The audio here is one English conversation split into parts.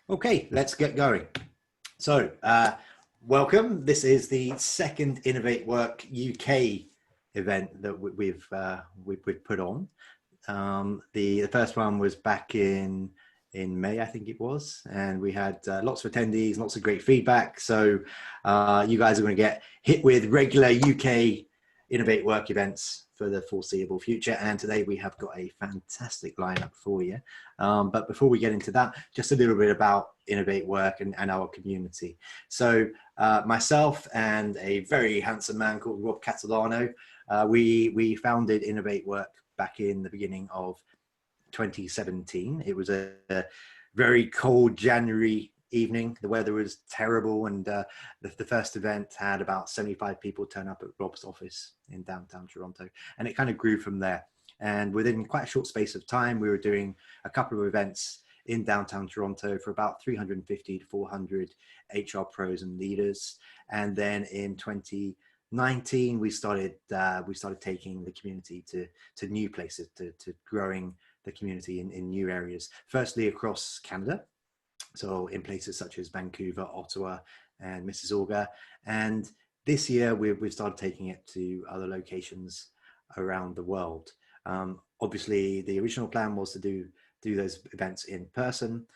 Okay, let's get going. So, welcome. This is the second InnovateWork UK event that we've put on. The first one was back in May, I think it was, and we had lots of attendees, lots of great feedback. So, you guys are going to get hit with regular UK InnovateWork events for the foreseeable future. And today we have got a fantastic lineup for you. But before we get into that, just a little bit about InnovateWork and our community. So myself and a very handsome man called Rob Catalano, we founded InnovateWork back in the beginning of 2017. It was a very cold January evening. The weather was terrible, and the first event had about 75 people turn up at Rob's office in downtown Toronto, and it kind of grew from there. And within quite a short space of time, we were doing a couple of events in downtown Toronto for about 350 to 400 HR pros and leaders. And then in 2019, we started taking the community to new places, to growing the community in new areas. Firstly, across Canada, so in places such as Vancouver, Ottawa, and Mississauga. And this year, we've started taking it to other locations around the world. Obviously, the original plan was to do those events in person,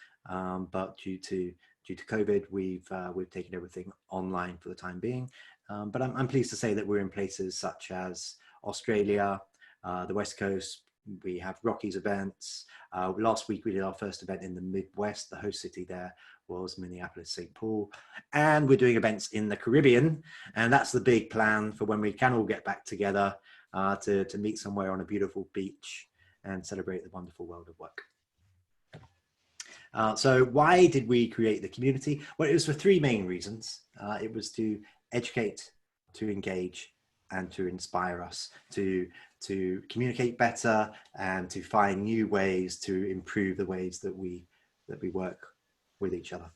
but due to COVID, we've taken everything online for the time being. But I'm pleased to say that we're in places such as Australia, the West Coast. We have Rockies events. Last week we did our first event in the Midwest. The host city there was Minneapolis, St. Paul. And we're doing events in the Caribbean. And that's the big plan for when we can all get back together to meet somewhere on a beautiful beach and celebrate the wonderful world of work. So why did we create the community? Well, it was for three main reasons. It was to educate, to engage, and to inspire us to communicate better and to find new ways to improve the ways that we work with each other.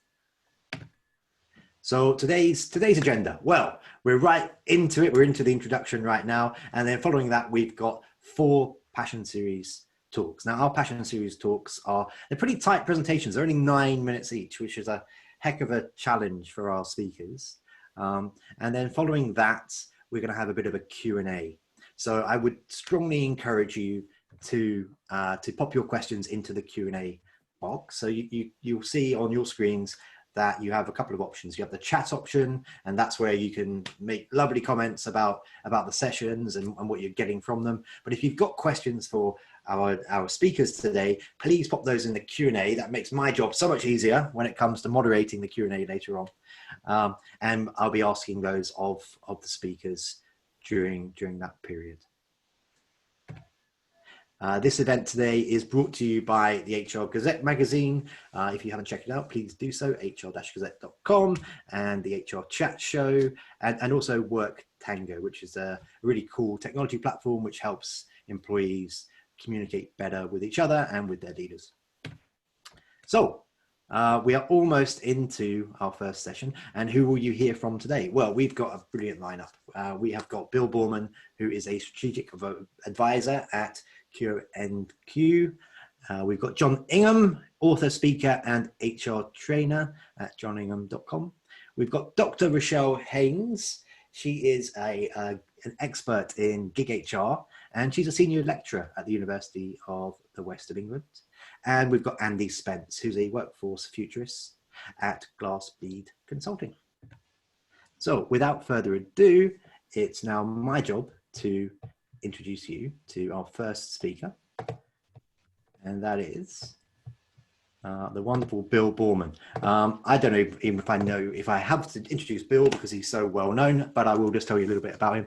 So today's agenda, well, we're right into it. We're into the introduction right now. And then following that, we've got 4 Passion Series talks. Now, our Passion Series talks they're pretty tight presentations. They're only 9 minutes each, which is a heck of a challenge for our speakers. And then following that, we're going to have a bit of a Q&A. So I would strongly encourage you to pop your questions into the Q&A box. So you'll see on your screens that you have a couple of options. You have the chat option, and that's where you can make lovely comments about the sessions and what you're getting from them. But if you've got questions for our speakers today, please pop those in the Q&A. That makes my job so much easier when it comes to moderating the Q&A later on. And I'll be asking those of the speakers during that period. This event today is brought to you by the HR Gazette magazine. If you haven't checked it out, please do so, hr-gazette.com, and the HR Chat Show, and also Work Tango, which is a really cool technology platform which helps employees communicate better with each other and with their leaders. So we are almost into our first session, and who will you hear from today? Well, we've got a brilliant lineup. We have got Bill Boorman, who is a strategic advisor at QNQ. We've got Jon Ingham, author, speaker, and HR trainer at joningham.com. We've got Dr. Rochelle Haynes. She is an expert in GigHR, and she's a senior lecturer at the University of the West of England. And we've got Andy Spence, who's a workforce futurist at Bead Consulting. So without further ado, it's now my job to introduce you to our first speaker. And that is the wonderful Bill Boorman. I don't know if I have to introduce Bill because he's so well known, but I will just tell you a little bit about him.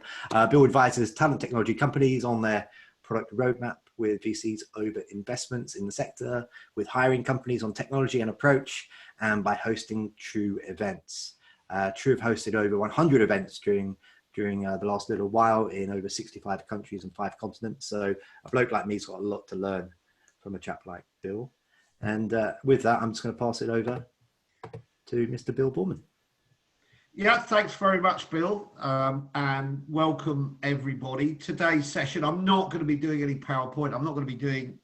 Bill advises talent technology companies on their product roadmap with VCs over investments in the sector, with hiring companies on technology and approach, and by hosting True events. True have hosted over 100 events during the last little while in over 65 countries and 5 continents. So a bloke like me's got a lot to learn from a chap like Bill. And with that, I'm just going to pass it over to Mr. Bill Boorman. Yeah, thanks very much, Bill, and welcome everybody. Today's session, I'm not going to be doing any PowerPoint. I'm not going to be doing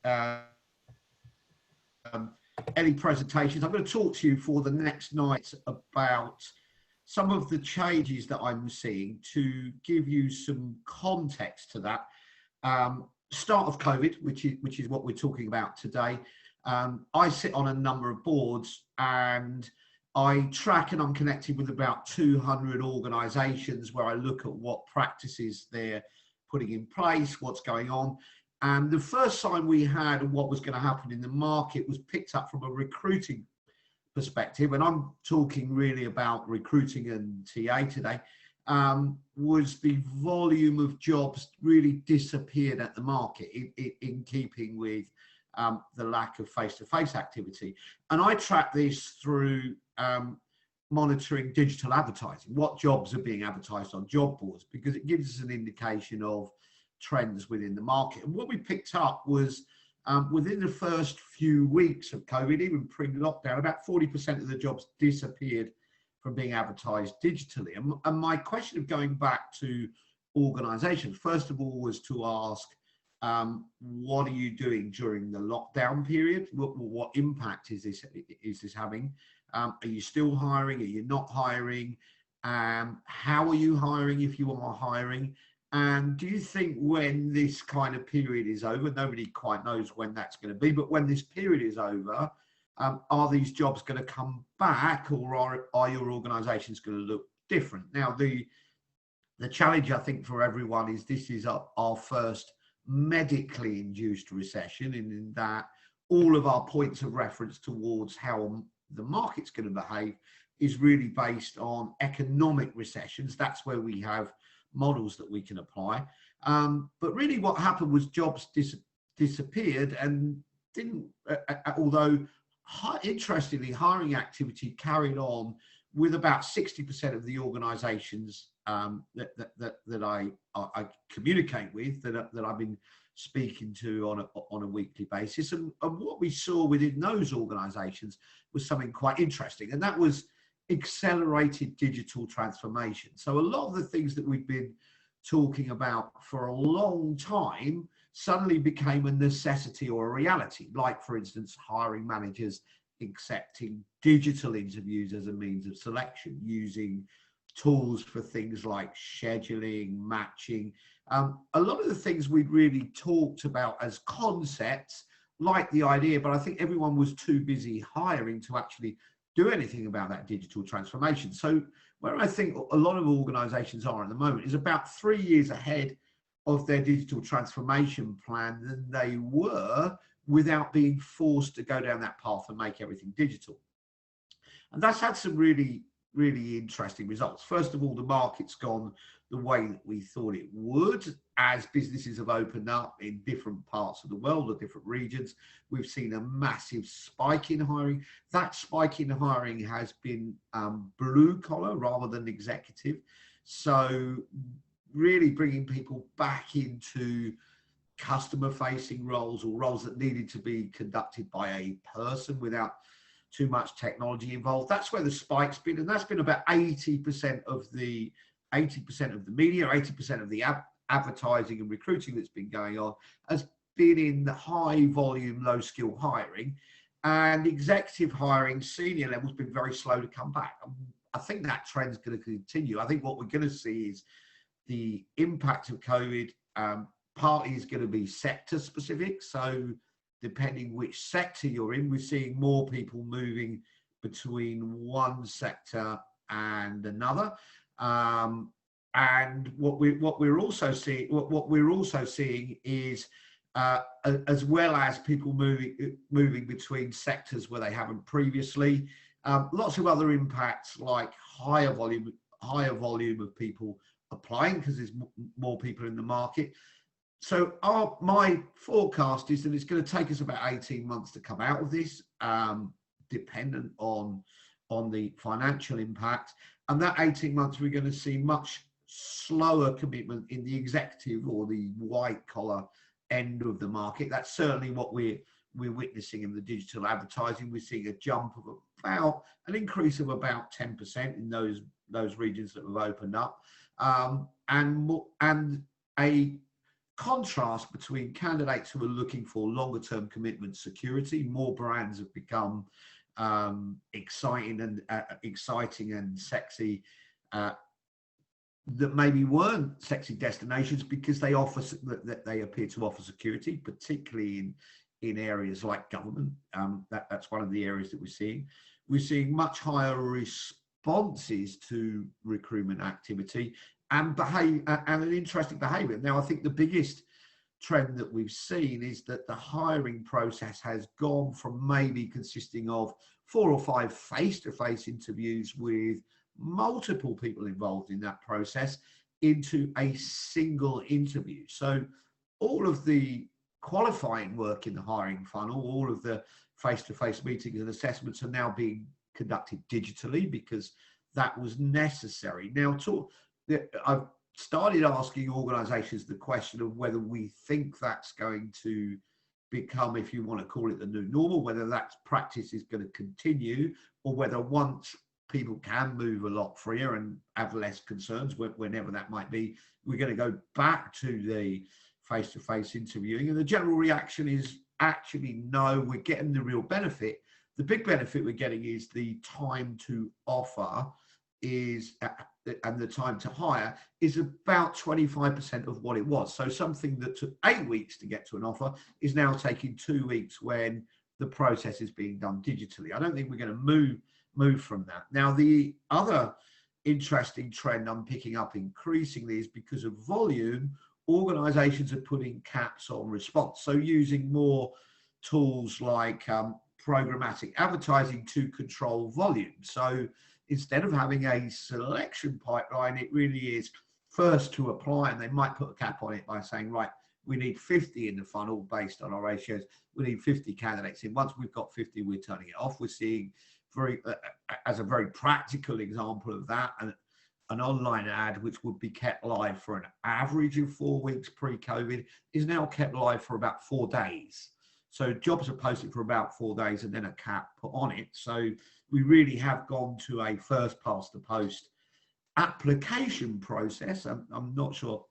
any presentations. I'm going to talk to you for the next night about some of the changes that I'm seeing to give you some context to that. Start of COVID, which is what we're talking about today. I sit on a number of boards and I track and I'm connected with about 200 organisations where I look at what practices they're putting in place, what's going on. And the first sign we had of what was going to happen in the market was picked up from a recruiting perspective. And I'm talking really about recruiting and TA today. Was the volume of jobs really disappeared at the market in keeping with the lack of face-to-face activity. And I track this through monitoring digital advertising, what jobs are being advertised on job boards, because it gives us an indication of trends within the market. And what we picked up was within the first few weeks of COVID, even pre-lockdown, about 40% of the jobs disappeared from being advertised digitally. And my question of going back to organisations, first of all, was to ask, what are you doing during the lockdown period? What impact is this having? Are you still hiring? Are you not hiring? How are you hiring if you are hiring? And do you think when this kind of period is over, nobody quite knows when that's going to be, but when this period is over, are these jobs going to come back, or are your organisations going to look different? Now, the challenge, I think, for everyone is this is our first medically induced recession, in that all of our points of reference towards how the market's going to behave is really based on economic recessions. That's where we have models that we can apply. But really what happened was jobs disappeared and didn't, although interestingly, hiring activity carried on with about 60% of the organisations that I communicate with, that I've been speaking to on a weekly basis. And what we saw within those organisations was something quite interesting, and that was accelerated digital transformation. So a lot of the things that we've been talking about for a long time suddenly became a necessity or a reality, like, for instance, hiring managers accepting digital interviews as a means of selection, using tools for things like scheduling, matching. A lot of the things we'd really talked about as concepts, like the idea, but I think everyone was too busy hiring to actually do anything about that digital transformation. So where I think a lot of organizations are at the moment is about 3 years ahead of their digital transformation plan than they were, without being forced to go down that path and make everything digital. And that's had some really, really interesting results. First of all, the market's gone the way that we thought it would. As businesses have opened up in different parts of the world or different regions, we've seen a massive spike in hiring. That spike in hiring has been blue collar rather than executive. So really bringing people back into customer facing roles, or roles that needed to be conducted by a person without too much technology involved. That's where the spike's been, and that's been about 80% of the media, 80% of the advertising and recruiting that's been going on has been in the high volume, low skill hiring, and executive hiring, senior level, has been very slow to come back. I think that trend's going to continue. I think what we're going to see is the impact of COVID partly is going to be sector specific. So depending which sector you're in, we're seeing more people moving between one sector and another. And what we're also seeing is as well as people moving between sectors where they haven't previously, lots of other impacts, like higher volume of people applying because there's more people in the market. So my forecast is that it's going to take us about 18 months to come out of this, dependent on the financial impact. And that 18 months, we're going to see much slower commitment in the executive or the white collar end of the market. That's certainly what we're witnessing in the digital advertising. We're seeing a jump of about an increase of about 10% in those regions that have opened up, and a contrast between candidates who are looking for longer term commitment security. More brands have become exciting and sexy, that maybe weren't sexy destinations because they offer that they appear to offer security, particularly in areas like government. That's one of the areas that we're seeing. We're seeing much higher responses to recruitment activity and an interesting behaviour. Now, I think the biggest trend that we've seen is that the hiring process has gone from maybe consisting of 4 or 5 face-to-face interviews with multiple people involved in that process into a single interview. So all of the qualifying work in the hiring funnel, all of the face-to-face meetings and assessments are now being conducted digitally because that was necessary. Now, I've started asking organizations the question of whether we think that's going to become, if you want to call it, the new normal, whether that practice is going to continue, or whether once people can move a lot freer and have less concerns, whenever that might be, we're going to go back to the face-to-face interviewing. And the general reaction is actually no, we're getting the real benefit. The big benefit we're getting is the time to offer and the time to hire is about 25% of what it was. So something that took 8 weeks to get to an offer is now taking 2 weeks when the process is being done digitally. I don't think we're going to move from that. Now, the other interesting trend I'm picking up increasingly is because of volume, organizations are putting caps on response. So using more tools like programmatic advertising to control volume. So instead of having a selection pipeline, it really is first to apply, and they might put a cap on it by saying, right, we need 50 in the funnel based on our ratios. We need 50 candidates in. Once we've got 50, we're turning it off. We're seeing as a very practical example of that, an online ad which would be kept live for an average of 4 weeks pre-COVID is now kept live for about 4 days. So jobs are posted for about 4 days and then a cap put on it. So we really have gone to a first past the post application process. I'm not sure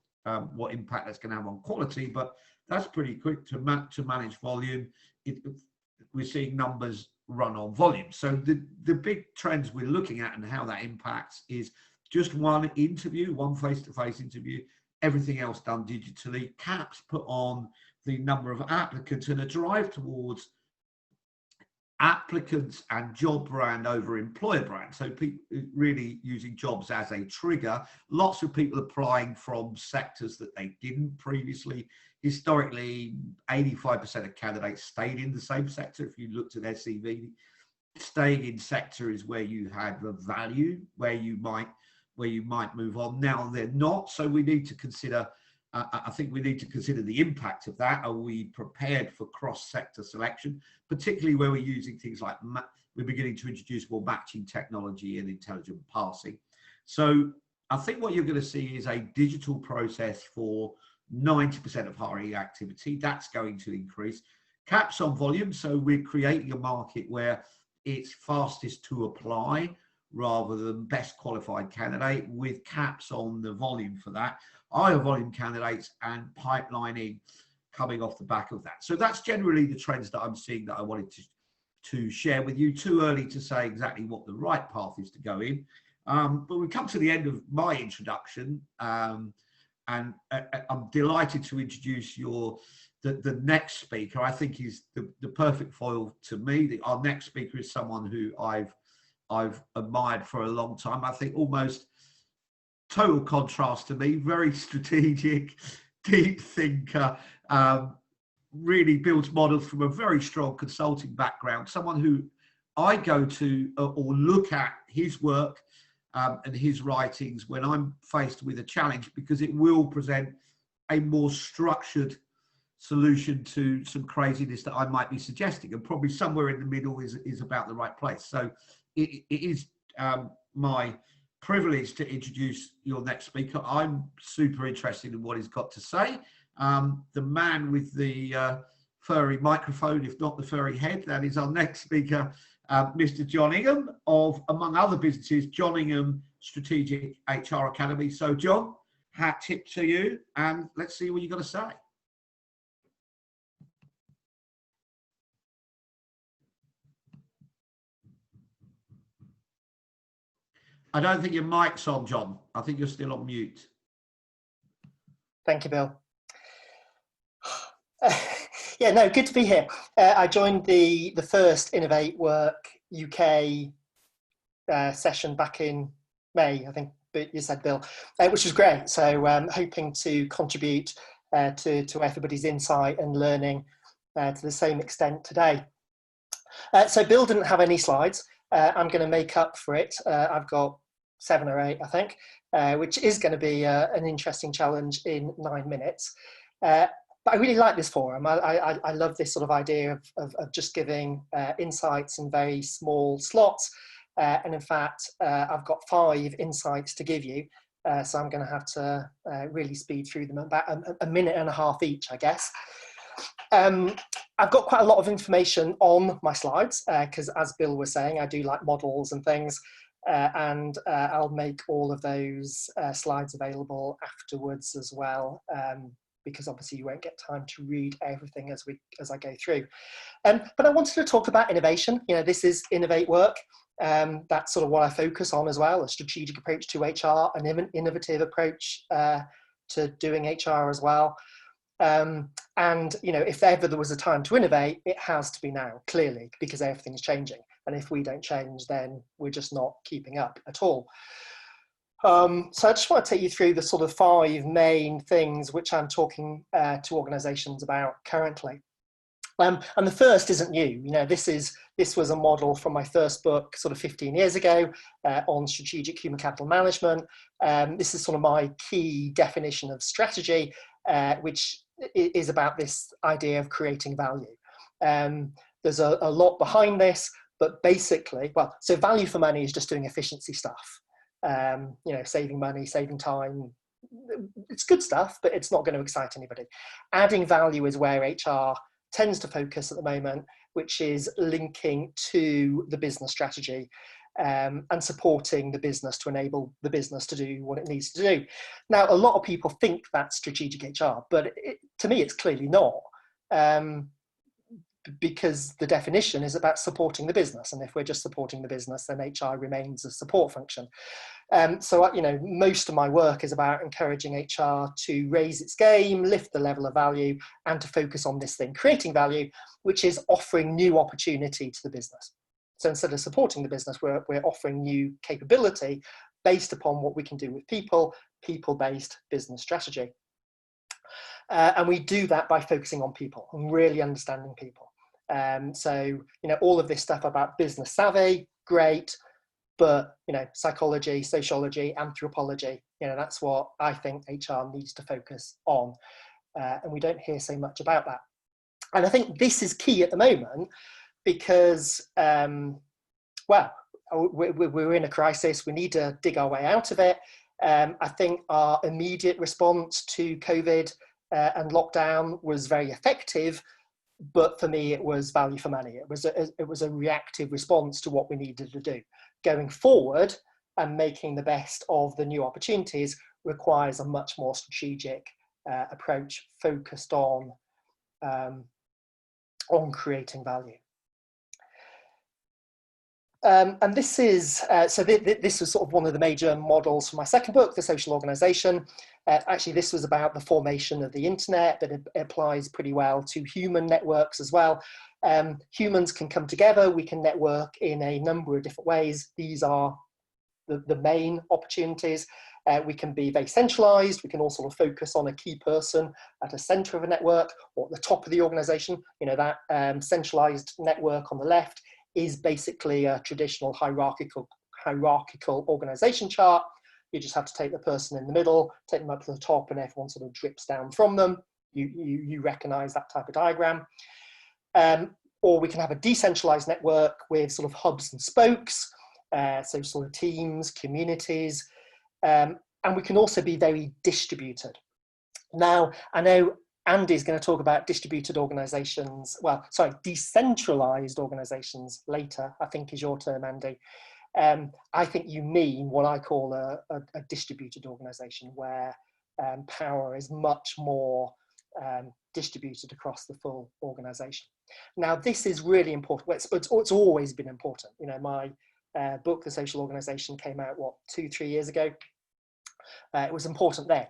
what impact that's going to have on quality, but that's pretty quick to manage volume. We're seeing numbers run on volume. So the big trends we're looking at and how that impacts is just one interview, one face-to-face interview, everything else done digitally, caps put on the number of applicants, and a drive towards applicants and job brand over employer brand. So people really using jobs as a trigger. Lots of people applying from sectors that they didn't previously. Historically, 85% of candidates stayed in the same sector. If you looked at their CV, staying in sector is where you had the value, where you might move on. Now they're not. So we need to consider, I think we need to consider the impact of that. Are we prepared for cross-sector selection, particularly where we're using things like, we're beginning to introduce more matching technology and intelligent parsing. So I think what you're going to see is a digital process for 90% of hiring activity. That's going to increase. Caps on volume. So we're creating a market where it's fastest to apply rather than best qualified candidate, with caps on the volume for that, higher volume candidates and pipelining coming off the back of that. So that's generally the trends that I'm seeing that I wanted to share with you. Too early to say exactly what the right path is to go in. But we've come to the end of my introduction, and I'm delighted to introduce the next speaker. I think is the perfect foil to me. Our next speaker is someone who I've admired for a long time. I think almost total contrast to me, very strategic, deep thinker, really builds models from a very strong consulting background, someone who I go to or look at his work and his writings when I'm faced with a challenge, because it will present a more structured solution to some craziness that I might be suggesting, and probably somewhere in the middle is about the right place. So it is my privilege to introduce your next speaker. I'm super interested in what he's got to say. The man with the furry microphone, if not the furry head, that is our next speaker, Mr. Jon Ingham of, among other businesses, Jon Ingham Strategic HR Academy. So Jon, hat tip to you, and let's see what you've got to say. I don't think your mic's on, John. I think you're still on mute. Thank you, Bill. Yeah, no, good to be here. I joined the first InnovateWork UK session back in May, I think you said, Bill, which was great. So hoping to contribute to everybody's insight and learning to the same extent today. So Bill didn't have any slides. I'm going to make up for it. I've got 7 or 8, I think, which is going to be an interesting challenge in 9 minutes. But I really like this forum. I love this sort of idea of just giving insights in very small slots. And in fact, I've got 5 insights to give you. So I'm going to have to really speed through them about a minute and a half each, I guess. I've got quite a lot of information on my slides because, as Bill was saying, I do like models and things. And I'll make all of those slides available afterwards as well. Because obviously you won't get time to read everything as I go through. But I wanted to talk about innovation. You know, this is InnovateWork. That's sort of what I focus on as well, a strategic approach to HR, an innovative approach to doing HR as well. And, you know, if ever there was a time to innovate, it has to be now, clearly, because everything's changing. And if we don't change, then we're just not keeping up at all. So I just want to take you through the sort of 5 main things which I'm talking to organisations about currently. And the first isn't new. You know, this was a model from my first book sort of 15 years ago on strategic human capital management. This is sort of my key definition of strategy, which is about this idea of creating value. There's a lot behind this, but basically, well, so value for money is just doing efficiency stuff. You know, saving money, saving time, it's good stuff, but it's not going to excite anybody. Adding value is where HR tends to focus at the moment, which is linking to the business strategy and supporting the business to enable the business to do what it needs to do. Now, a lot of people think that's strategic HR, but to me, it's clearly not. Because the definition is about supporting the business, and if we're just supporting the business, then HR remains a support function. So, you know, most of my work is about encouraging HR to raise its game, lift the level of value, and to focus on this thing, creating value, which is offering new opportunity to the business. So instead of supporting the business, we're offering new capability based upon what we can do with people, people-based business strategy. And we do that by focusing on people and really understanding people. So, you know, all of this stuff about business savvy, great, but, you know, psychology, sociology, anthropology, you know, that's what I think HR needs to focus on. And we don't hear so much about that. And I think this is key at the moment because, well, we're in a crisis. We need to dig our way out of it. I think our immediate response to COVID and lockdown was very effective, but for me, it was value for money. It was a reactive response to what we needed to do. Going forward and making the best of the new opportunities requires a much more strategic approach focused on creating value. And this is, this was sort of one of the major models for my second book, The Social Organisation. Actually, this was about the formation of the internet, but it applies pretty well to human networks as well. Humans can come together, we can network in a number of different ways. These are the main opportunities. We can be very centralized, we can also focus on a key person at a center of a network or at the top of the organization. You know, that centralized network on the left is basically a traditional hierarchical organization chart. You just have to take the person in the middle, take them up to the top, and everyone sort of drips down from them. You recognize that type of diagram. Or we can have a decentralized network with sort of hubs and spokes, so sort of teams, communities, and we can also be very distributed. Now, I know Andy's going to talk about distributed organizations, decentralized organizations later, I think is your term, Andy. I think you mean what I call a distributed organization, where power is much more distributed across the full organisation. Now, this is really important. It's always been important. You know, my book, The Social Organisation, came out, what, 2-3 years ago? It was important then,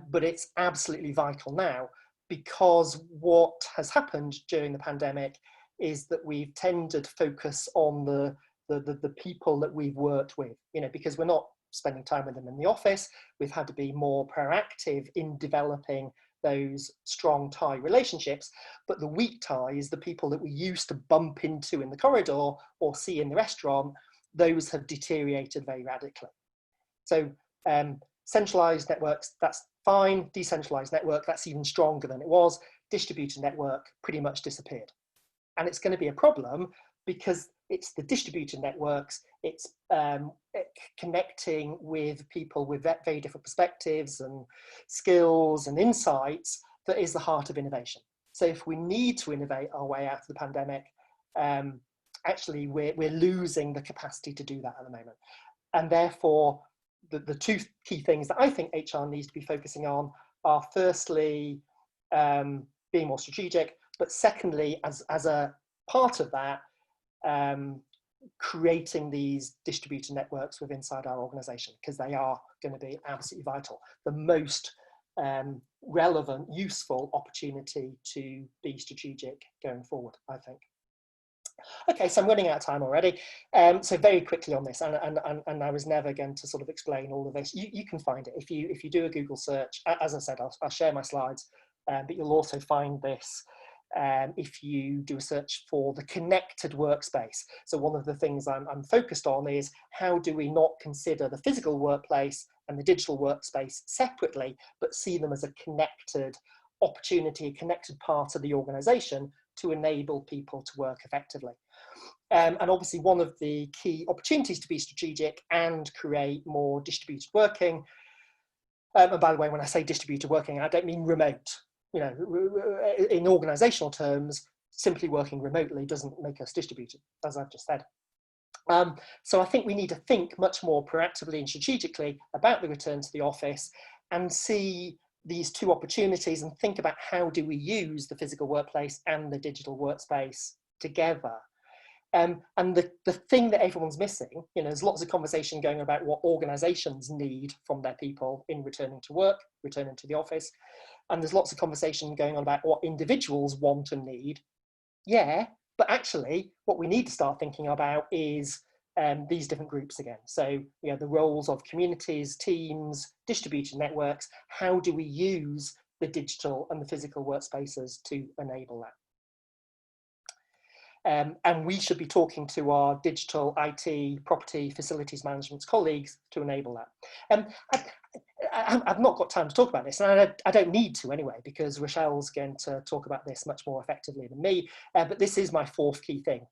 but it's absolutely vital now, because what has happened during the pandemic is that we've tended to focus on the people that we've worked with, you know, because we're not spending time with them in the office. We've had to be more proactive in developing those strong tie relationships, but the weak ties, the people that we used to bump into in the corridor or see in the restaurant, those have deteriorated very radically. So centralized networks, that's fine. Decentralized network, that's even stronger than it was. Distributed network pretty much disappeared. And it's going to be a problem because it's the distributed networks, it's connecting with people with very different perspectives and skills and insights that is the heart of innovation. So if we need to innovate our way out of the pandemic, actually we're losing the capacity to do that at the moment. And therefore, the two key things that I think HR needs to be focusing on are, firstly, being more strategic, but secondly, as a part of that, creating these distributed networks within inside our organisation, because they are going to be absolutely vital. The most relevant, useful opportunity to be strategic going forward, I think. Okay, so I'm running out of time already. So very quickly on this, and I was never going to sort of explain all of this. You can find it if you do a Google search. As I said, I'll share my slides, but you'll also find this if you do a search for the connected workspace. So one of the things I'm focused on is, how do we not consider the physical workplace and the digital workspace separately, but see them as a connected opportunity, a connected part of the organisation to enable people to work effectively. And obviously one of the key opportunities to be strategic and create more distributed working, and by the way, when I say distributed working, I don't mean remote. You know, in organisational terms, simply working remotely doesn't make us distributed, as I've just said. So I think we need to think much more proactively and strategically about the return to the office and see these two opportunities and think about how do we use the physical workplace and the digital workspace together. And the thing that everyone's missing, you know, there's lots of conversation going about what organisations need from their people in returning to work, returning to the office. And there's lots of conversation going on about what individuals want and need. Yeah, but actually what we need to start thinking about is these different groups again. So, you know, the roles of communities, teams, distributed networks, how do we use the digital and the physical workspaces to enable that? And we should be talking to our digital, IT, property, facilities management colleagues to enable that. I've not got time to talk about this, and I don't need to anyway, because Rochelle's going to talk about this much more effectively than me, but this is my fourth key thing,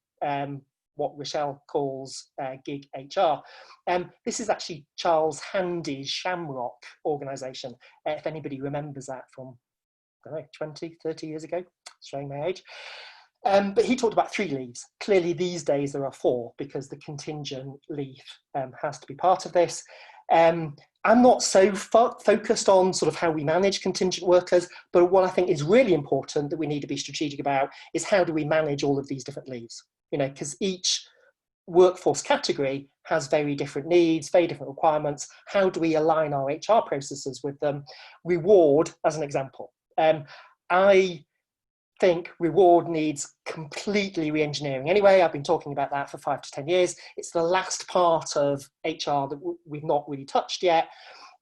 what Rochelle calls GigHR. This is actually Charles Handy's Shamrock organisation, if anybody remembers that from, I don't know, 20, 30 years ago, showing my age. But he talked about 3 leaves. Clearly these days there are 4, because the contingent leave has to be part of this. I'm not so focused on sort of how we manage contingent workers, but what I think is really important that we need to be strategic about is how do we manage all of these different leaves? You know, because each workforce category has very different needs, very different requirements. How do we align our HR processes with them? Reward, as an example. I think reward needs completely re-engineering anyway. I've been talking about that for 5 to 10 years. It's the last part of HR that we've not really touched yet.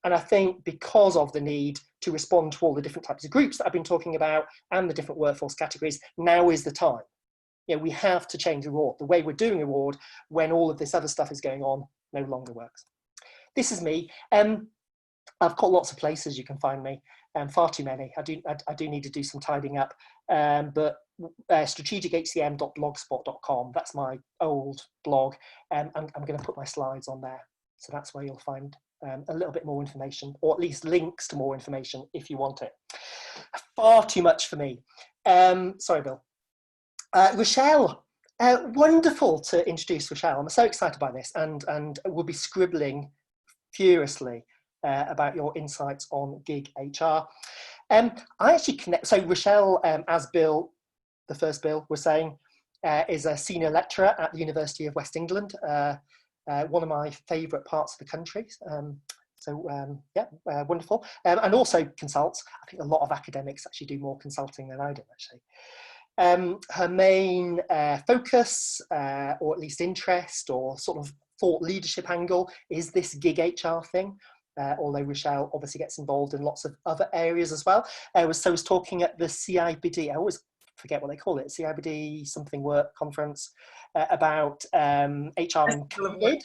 And I think because of the need to respond to all the different types of groups that I've been talking about and the different workforce categories, now is the time. You know, we have to change reward. The way we're doing reward when all of this other stuff is going on no longer works. This is me. I've got lots of places you can find me, far too many. I do need to do some tidying up, but strategichcm.blogspot.com, that's my old blog, and I'm going to put my slides on there. So that's where you'll find a little bit more information, or at least links to more information if you want it. Far too much for me. Sorry, Bill. Rochelle, wonderful to introduce Rochelle. I'm so excited by this, and will be scribbling furiously about your insights on GigHR. I actually connect, so Rochelle, as Bill, the first Bill was saying, is a senior lecturer at the University of West England, one of my favourite parts of the country. Wonderful. And also consults. I think a lot of academics actually do more consulting than I do, actually. Her main focus, or at least interest, or sort of thought leadership angle, is this GigHR thing. Although Rochelle obviously gets involved in lots of other areas as well. Was talking at the CIBD, I always forget what they call it, CIBD something work conference, about HR and COVID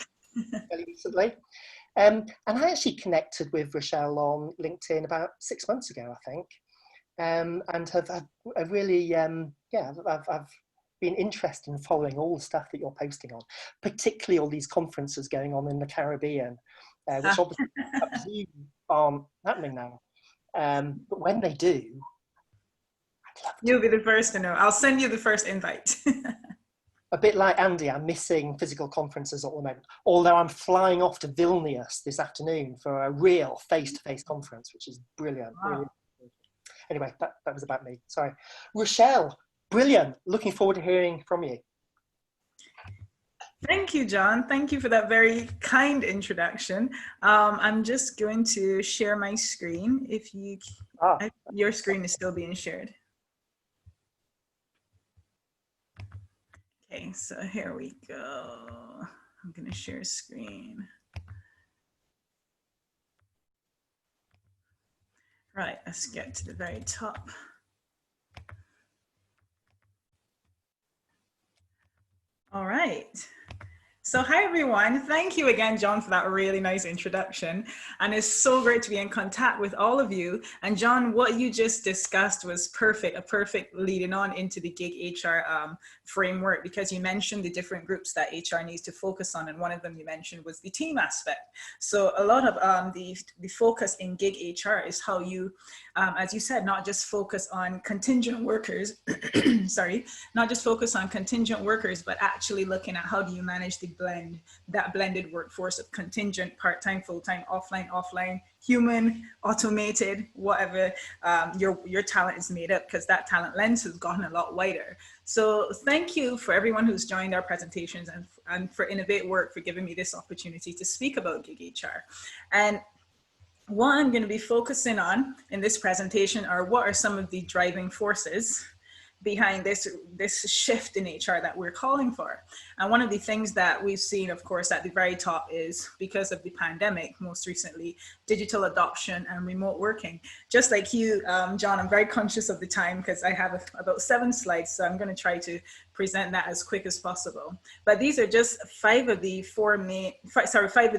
fairly recently. And I actually connected with Rochelle on LinkedIn about 6 months ago, I think, and have really, I've been interested in following all the stuff that you're posting on, particularly all these conferences going on in the Caribbean, which obviously aren't happening now. But when they do, I'd love to. You'll be the first to know. I'll send you the first invite. A bit like Andy, I'm missing physical conferences at the moment, although I'm flying off to Vilnius this afternoon for a real face-to-face conference, which is brilliant. Wow. Really. Anyway, that was about me. Sorry. Rochelle, brilliant. Looking forward to hearing from you. Thank you, John. Thank you for that very kind introduction. I'm just going to share my screen. If you, your screen is still being shared. Okay, so here we go. I'm going to share screen. Right, let's get to the very top. All right. So hi, everyone. Thank you again, John, for that really nice introduction. And it's so great to be in contact with all of you. And John, what you just discussed was perfect, a perfect leading on into the GigHR framework, because you mentioned the different groups that HR needs to focus on. And one of them you mentioned was the team aspect. So a lot of the focus in GigHR is how you, as you said, not just focus on contingent workers, sorry, not just focus on contingent workers, but actually looking at how do you manage the that blended workforce of contingent, part-time, full-time, offline, human, automated, whatever your talent is made up, because that talent lens has gotten a lot wider. So thank you for everyone who's joined our presentations, and for InnovateWork for giving me this opportunity to speak about GigHR. And what I'm going to be focusing on in this presentation are what are some of the driving forces behind this shift in HR that we're calling for. And one of the things that we've seen, of course, at the very top is, because of the pandemic, most recently, digital adoption and remote working. Just like you, John, I'm very conscious of the time because I have about 7 slides, so I'm going to try to present that as quick as possible. But these are just 5 of the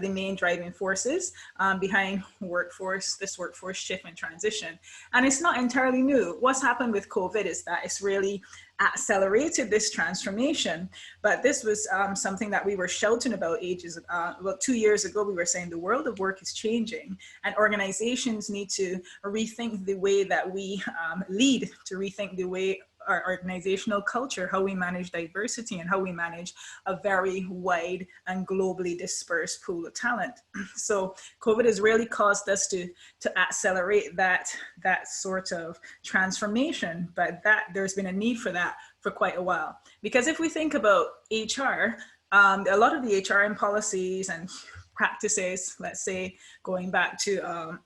main driving forces behind this workforce shift and transition. And it's not entirely new. What's happened with COVID is that it's really accelerated this transformation. But this was something that we were shouting about about 2 years ago. We were saying the world of work is changing, and organizations need to rethink the way that we lead, to rethink the way our organizational culture, how we manage diversity, and how we manage a very wide and globally dispersed pool of talent. So COVID has really caused us to accelerate that sort of transformation, but there's been a need for that for quite a while. Because if we think about HR, a lot of the HRM policies and practices, let's say going back to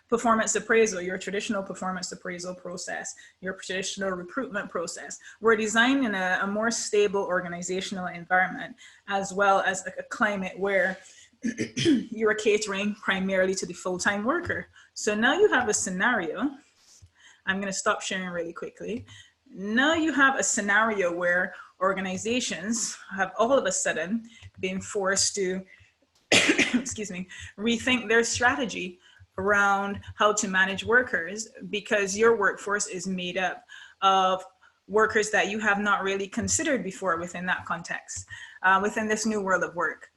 performance appraisal, your traditional performance appraisal process, your traditional recruitment process, we're designed in a more stable organizational environment, as well as a climate where you're catering primarily to the full-time worker. So now you have a scenario, I'm going to stop sharing really quickly. Now you have a scenario where organizations have all of a sudden been forced to, excuse me, rethink their strategy around how to manage workers, because your workforce is made up of workers that you have not really considered before within that context, within this new world of work.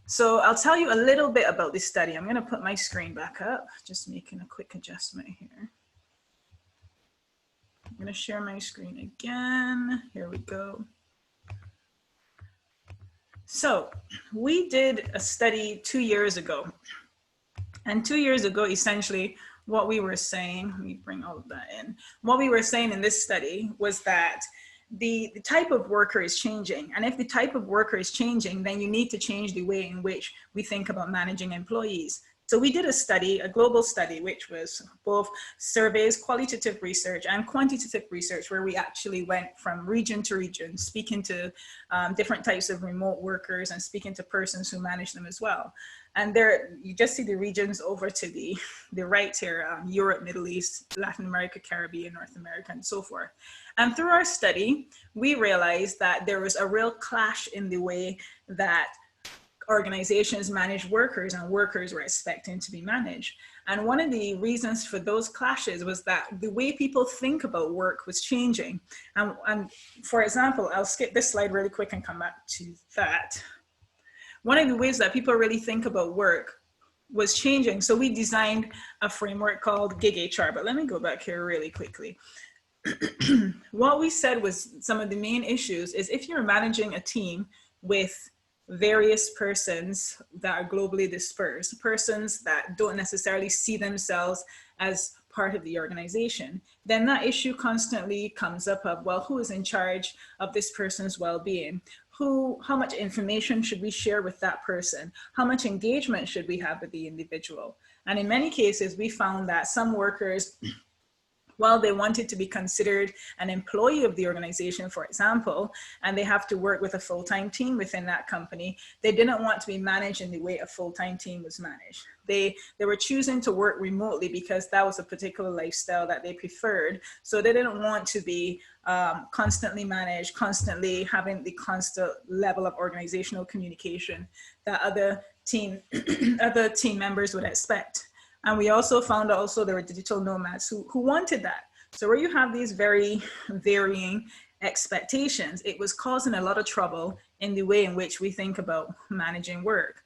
So I'll tell you a little bit about this study. I'm going to put my screen back up, just making a quick adjustment here. I'm going to share my screen again. Here we go. So we did a study 2 years ago. And 2 years ago, essentially, what we were saying, let me bring all of that in. What we were saying in this study was that the type of worker is changing. And if the type of worker is changing, then you need to change the way in which we think about managing employees. So we did a study, a global study, which was both surveys, qualitative research, and quantitative research, where we actually went from region to region, speaking to different types of remote workers and speaking to persons who manage them as well. And there, you just see the regions over to the right here, Europe, Middle East, Latin America, Caribbean, North America, and so forth. And through our study, we realized that there was a real clash in the way that organizations manage workers and workers were expecting to be managed. And one of the reasons for those clashes was that the way people think about work was changing. And for example, I'll skip this slide really quick and come back to that. One of the ways that people really think about work was changing. So we designed a framework called GigHR, but let me go back here really quickly. What we said was some of the main issues is if you're managing a team with various persons that are globally dispersed, persons that don't necessarily see themselves as part of the organization, then that issue constantly comes up of, well, who is in charge of this person's well-being? How much information should we share with that person? How much engagement should we have with the individual? And in many cases, we found that some workers, while they wanted to be considered an employee of the organization, for example, and they have to work with a full-time team within that company, they didn't want to be managed in the way a full-time team was managed. They were choosing to work remotely because that was a particular lifestyle that they preferred. So they didn't want to be constantly managed, constantly having the constant level of organizational communication that other team members would expect. And we also found there were digital nomads who wanted that. So where you have these very varying expectations, it was causing a lot of trouble in the way in which we think about managing work.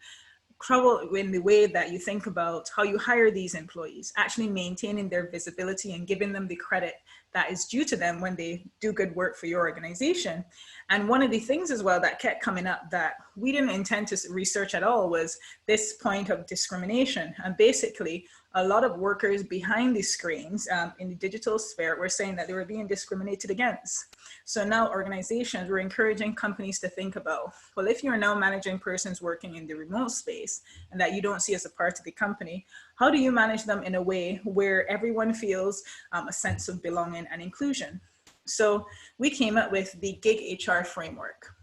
Trouble in the way that you think about how you hire these employees, actually maintaining their visibility and giving them the credit that is due to them when they do good work for your organization. And one of the things as well that kept coming up that we didn't intend to research at all was this point of discrimination. And basically, a lot of workers behind the screens in the digital sphere were saying that they were being discriminated against. So now organizations were encouraging companies to think about, well, if you're now managing persons working in the remote space and that you don't see as a part of the company, how do you manage them in a way where everyone feels a sense of belonging and inclusion? So we came up with the GigHR framework.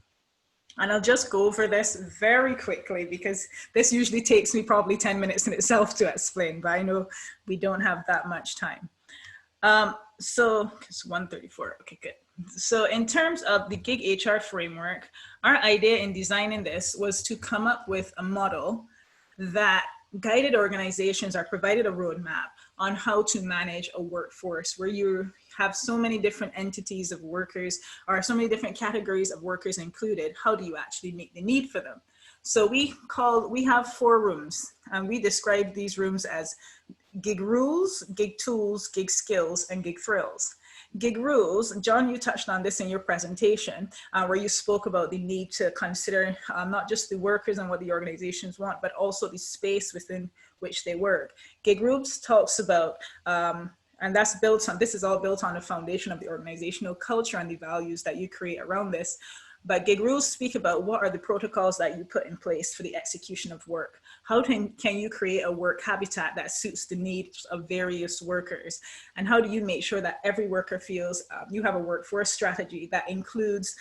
And I'll just go over this very quickly because this usually takes me probably 10 minutes in itself to explain, but I know we don't have that much time. So it's 1:34, okay, good. So in terms of the GigHR framework, our idea in designing this was to come up with a model that guided organizations or provided a roadmap on how to manage a workforce where you have so many different entities of workers or so many different categories of workers included. How do you actually meet the need for them? So we have 4 rooms, and we describe these rooms as gig rules, gig tools, gig skills, and gig thrills. Gig rules, John, you touched on this in your presentation, where you spoke about the need to consider not just the workers and what the organizations want, but also the space within which they work. Gig rules talks about, and this is all built on the foundation of the organizational culture and the values that you create around this. But gig rules speak about what are the protocols that you put in place for the execution of work. How can you create a work habitat that suits the needs of various workers? And how do you make sure that every worker feels you have a workforce strategy that includes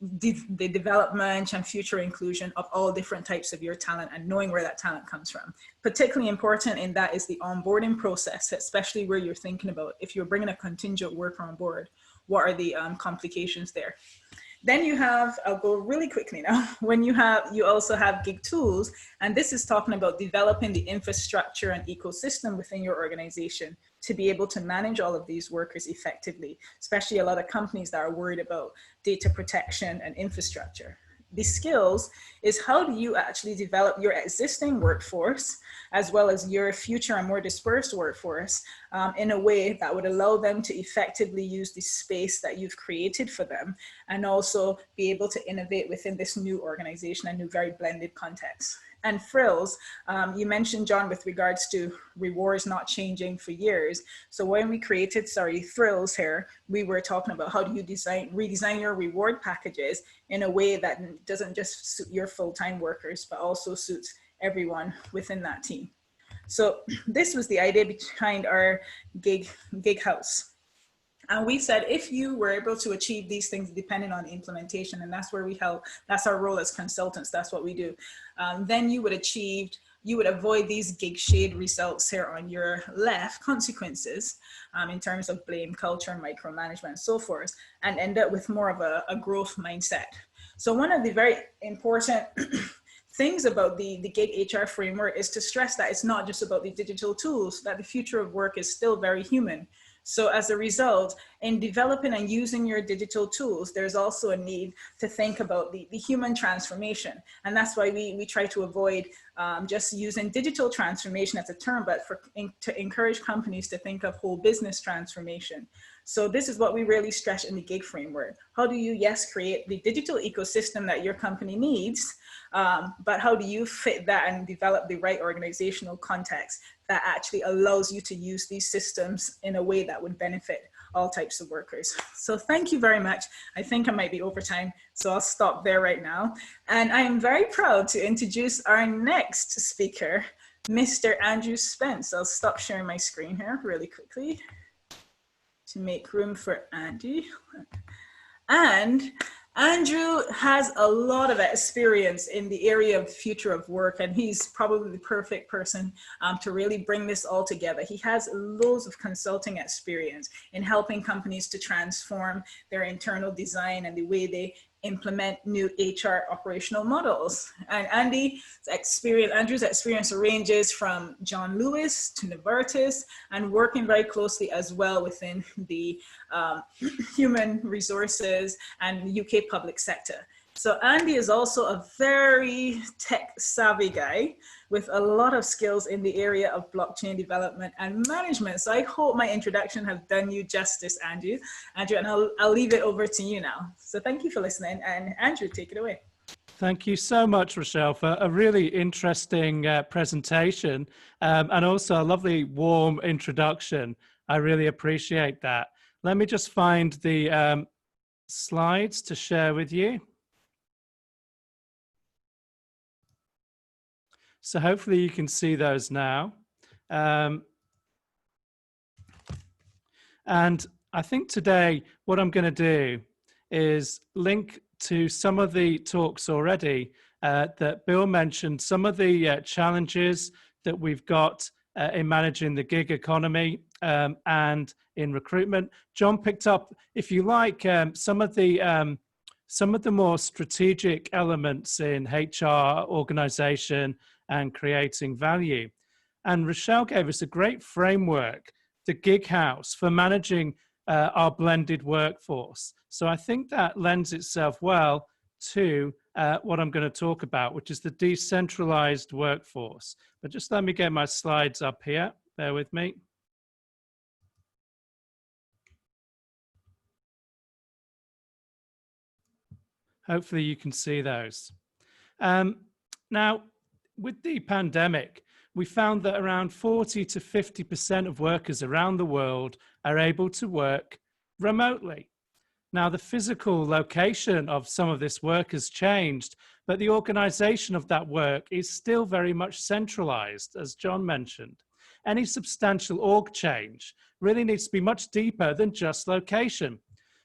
the development and future inclusion of all different types of your talent and knowing where that talent comes from. Particularly important in that is the onboarding process, especially where you're thinking about if you're bringing a contingent worker on board, what are the complications there? Then you have, I'll go really quickly now, you also have gig tools, and this is talking about developing the infrastructure and ecosystem within your organization to be able to manage all of these workers effectively, especially a lot of companies that are worried about data protection and infrastructure. the skills is how do you actually develop your existing workforce as well as your future and more dispersed workforce in a way that would allow them to effectively use the space that you've created for them and also be able to innovate within this new organization and new very blended context. And frills, you mentioned, John, with regards to rewards not changing for years. So when we created, thrills here, we were talking about how do you redesign your reward packages in a way that doesn't just suit your full-time workers, but also suits everyone within that team. So this was the idea behind our gig house. And we said, if you were able to achieve these things depending on implementation, and that's where we help, that's our role as consultants, that's what we do, then you would avoid these gig shade results here on your left, consequences in terms of blame culture, micromanagement, and so forth, and end up with more of a growth mindset. So one of the very important things about the GigHR framework is to stress that it's not just about the digital tools, that the future of work is still very human. So as a result, in developing and using your digital tools, there's also a need to think about the human transformation. And that's why we try to avoid just using digital transformation as a term, but to encourage companies to think of whole business transformation. So this is what we really stress in the gig framework. How do you, yes, create the digital ecosystem that your company needs, but how do you fit that and develop the right organizational context that actually allows you to use these systems in a way that would benefit all types of workers. So thank you very much. I think I might be over time, so I'll stop there right now. And I am very proud to introduce our next speaker, Mr. Andrew Spence. I'll stop sharing my screen here really quickly to make room for Andy. And Andrew has a lot of experience in the area of the future of work, and he's probably the perfect person to really bring this all together. He has loads of consulting experience in helping companies to transform their internal design and the way they implement new HR operational models. And Andrew's experience ranges from John Lewis to Novartis, and working very closely as well within the human resources and UK public sector. So Andy is also a very tech savvy guy with a lot of skills in the area of blockchain development and management. So I hope my introduction has done you justice, Andrew, and I'll leave it over to you now. So thank you for listening, and Andrew, take it away. Thank you so much, Rochelle, for a really interesting presentation and also a lovely warm introduction. I really appreciate that. Let me just find the slides to share with you. So hopefully you can see those now. And I think today what I'm going to do is link to some of the talks already that Bill mentioned, some of the challenges that we've got in managing the gig economy and in recruitment. John picked up, if you like, some of the more strategic elements in HR, organization, and creating value. And Rochelle gave us a great framework, the gig house, for managing our blended workforce. So I think that lends itself well to what I'm going to talk about, which is the decentralized workforce. But just let me get my slides up here. Bear with me. Hopefully you can see those. Now, with the pandemic, we found that around 40 to 50% of workers around the world are able to work remotely. Now, the physical location of some of this work has changed, but the organization of that work is still very much centralized, as John mentioned. Any substantial org change really needs to be much deeper than just location.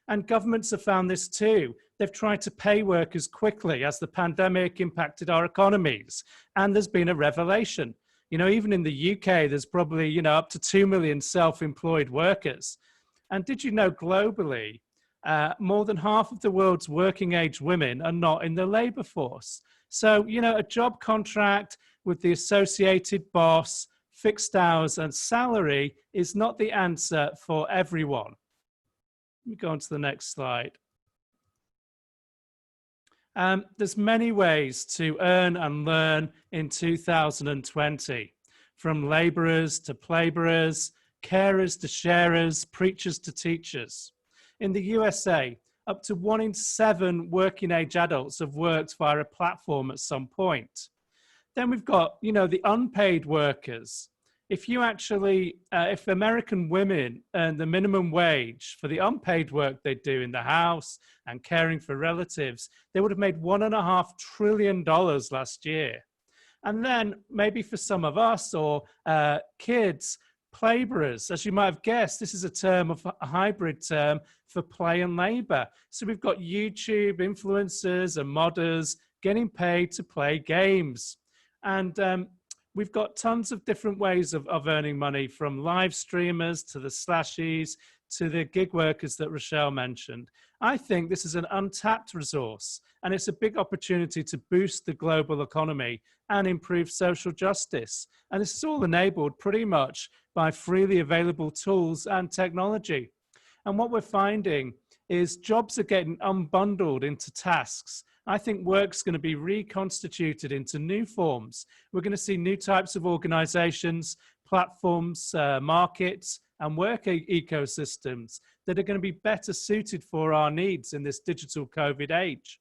And governments have found this too. They've tried to pay workers quickly as the pandemic impacted our economies. And there's been a revelation. You know, even in the UK, there's probably, you know, up to 2 million self-employed workers. And did you know globally, more than half of the world's working age women are not in the labor force. So, you know, a job contract with the associated boss, fixed hours and salary is not the answer for everyone. Let me go on to the next slide. There's many ways to earn and learn in 2020, from laborers to playborers, carers to sharers, preachers to teachers. In the USA, up to 1 in 7 working age adults have worked via a platform at some point. Then we've got, you know, the unpaid workers. If you actually, if American women earn the minimum wage for the unpaid work they do in the house and caring for relatives, they would have made $1.5 trillion last year. And then maybe for some of us or kids, playborers, as you might have guessed, this is a term of a hybrid term for play and labor. So we've got YouTube influencers and modders getting paid to play games. And we've got tons of different ways of earning money, from live streamers to the slashies to the gig workers that Rochelle mentioned. I think this is an untapped resource, and it's a big opportunity to boost the global economy and improve social justice. And this is all enabled pretty much by freely available tools and technology. And what we're finding is jobs are getting unbundled into tasks. I think work's going to be reconstituted into new forms. We're going to see new types of organizations, platforms, markets, and work ecosystems that are going to be better suited for our needs in this digital COVID age.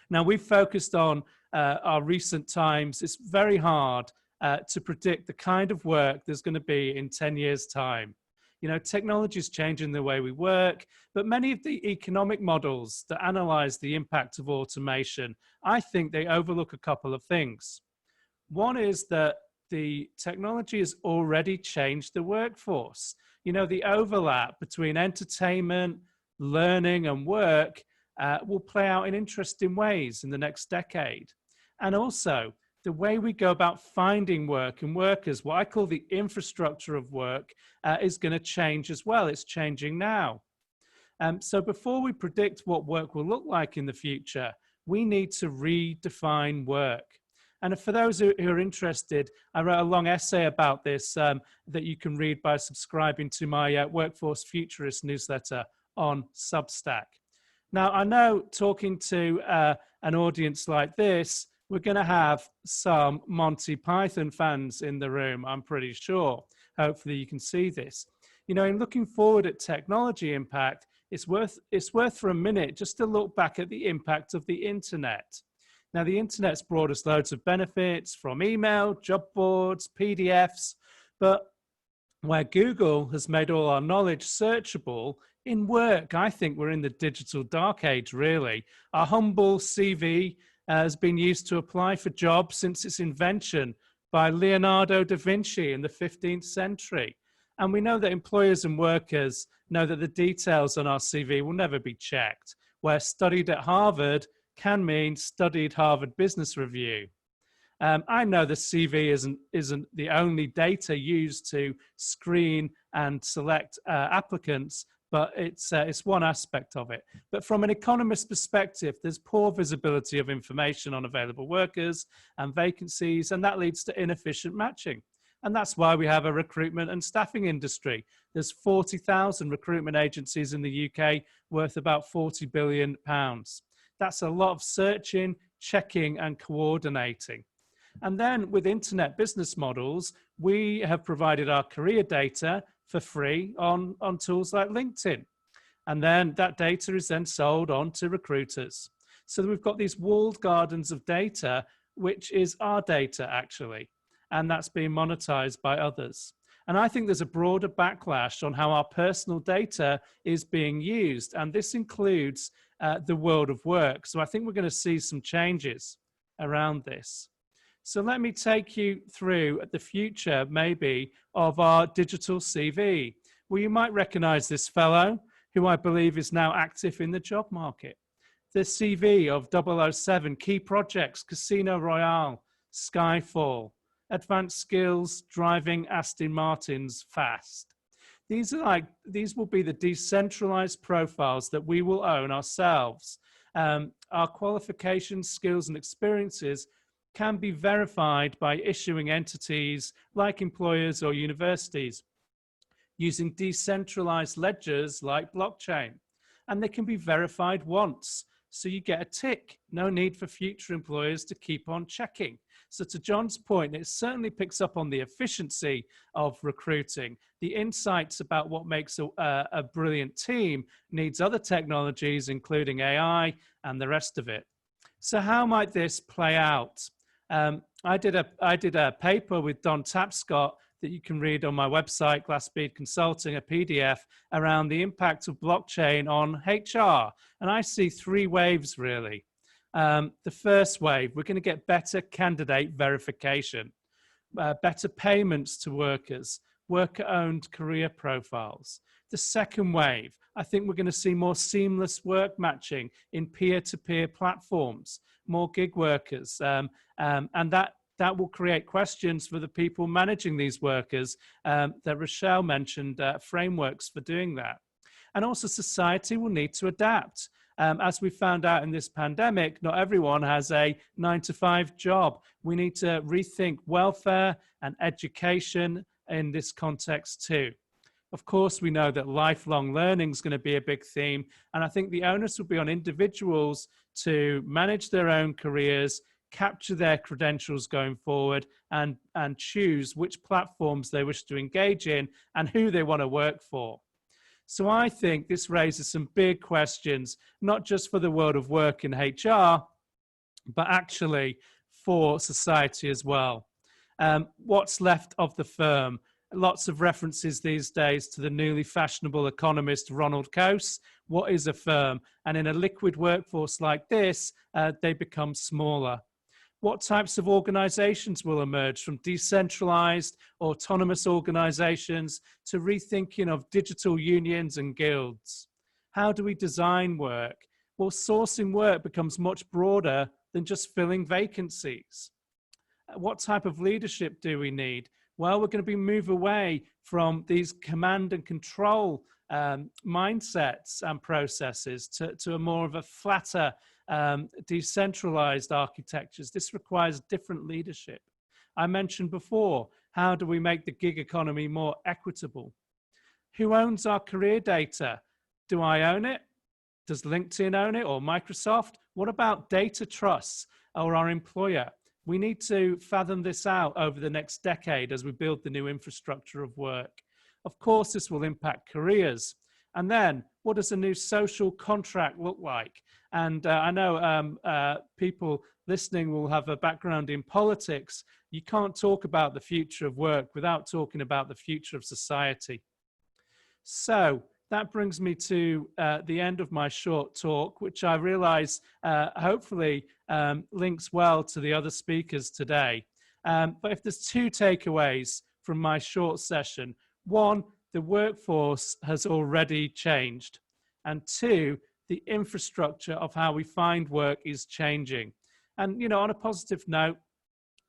Now, we've focused on our recent times. It's very hard to predict the kind of work there's going to be in 10 years' time. You know, technology is changing the way we work, but many of the economic models that analyze the impact of automation, I think they overlook a couple of things. One is that the technology has already changed the workforce. You know, the overlap between entertainment, learning, and work will play out in interesting ways in the next decade. And also, the way we go about finding work and workers, what I call the infrastructure of work, is going to change as well. It's changing now. So before we predict what work will look like in the future, we need to redefine work. And for those who are interested, I wrote a long essay about this that you can read by subscribing to my Workforce Futurist newsletter on Substack. Now, I know talking to an audience like this, we're going to have some Monty Python fans in the room, I'm pretty sure. Hopefully you can see this. You know, in looking forward at technology impact, it's worth for a minute just to look back at the impact of the internet. Now, the internet's brought us loads of benefits, from email, job boards, PDFs, but where Google has made all our knowledge searchable, in work, I think we're in the digital dark age, really. Our humble CV has been used to apply for jobs since its invention by Leonardo da Vinci in the 15th century. And we know that employers and workers know that the details on our CV will never be checked, where studied at Harvard can mean studied Harvard Business Review. I know the CV isn't the only data used to screen and select applicants, but it's one aspect of it. But from an economist's perspective, there's poor visibility of information on available workers and vacancies, and that leads to inefficient matching. And that's why we have a recruitment and staffing industry. There's 40,000 recruitment agencies in the UK worth about £40 billion. That's a lot of searching, checking, and coordinating. And then with internet business models, we have provided our career data for free on tools like LinkedIn. And then that data is then sold on to recruiters. So we've got these walled gardens of data, which is our data actually, and that's being monetized by others. And I think there's a broader backlash on how our personal data is being used. And this includes the world of work. So I think we're going to see some changes around this. So let me take you through the future, maybe, of our digital CV. Well, you might recognize this fellow, who I believe is now active in the job market. The CV of 007, Key Projects, Casino Royale, Skyfall, Advanced Skills, Driving Aston Martins Fast. These will be the decentralized profiles that we will own ourselves. Our qualifications, skills, and experiences can be verified by issuing entities like employers or universities using decentralized ledgers like blockchain. And they can be verified once So you get a tick. No need for future employers to keep on checking. So to Jon's point, it certainly picks up on the efficiency of recruiting. The insights about what makes a brilliant team needs other technologies, including AI and the rest of it. So how might this play out? I did a paper with Don Tapscott that you can read on my website, Bead Consulting, a PDF, around the impact of blockchain on HR. And I see three waves, really. The first wave, we're going to get better candidate verification, better payments to workers, worker-owned career profiles. The second wave, I think we're going to see more seamless work matching in peer-to-peer platforms, more gig workers, and that will create questions for the people managing these workers that Rochelle mentioned, frameworks for doing that. And also society will need to adapt. As we found out in this pandemic, not everyone has a 9-to-5 job. We need to rethink welfare and education in this context too. Of course, we know that lifelong learning is going to be a big theme, and I think the onus will be on individuals to manage their own careers, capture their credentials going forward, and choose which platforms they wish to engage in and who they want to work for. So I think this raises some big questions, not just for the world of work in HR, but actually for society as well. What's left of the firm? Lots of references these days to the newly fashionable economist Ronald Coase. What is a firm? And in a liquid workforce like this, they become smaller. What types of organizations will emerge from decentralized, autonomous organizations to rethinking of digital unions and guilds? How do we design work? Well, sourcing work becomes much broader than just filling vacancies. What type of leadership do we need? Well, we're going to move away from these command and control mindsets and processes to a more of a flatter, decentralized architectures. This requires different leadership. I mentioned before, how do we make the gig economy more equitable? Who owns our career data? Do I own it? Does LinkedIn own it or Microsoft? What about data trusts or our employer? We need to fathom this out over the next decade as we build the new infrastructure of work. Of course, this will impact careers. And then, what does a new social contract look like? And I know people listening will have a background in politics. You can't talk about the future of work without talking about the future of society. So that brings me to the end of my short talk, which I realize hopefully links well to the other speakers today. But if there's two takeaways from my short session, one, the workforce has already changed. And two, the infrastructure of how we find work is changing. And, you know, on a positive note,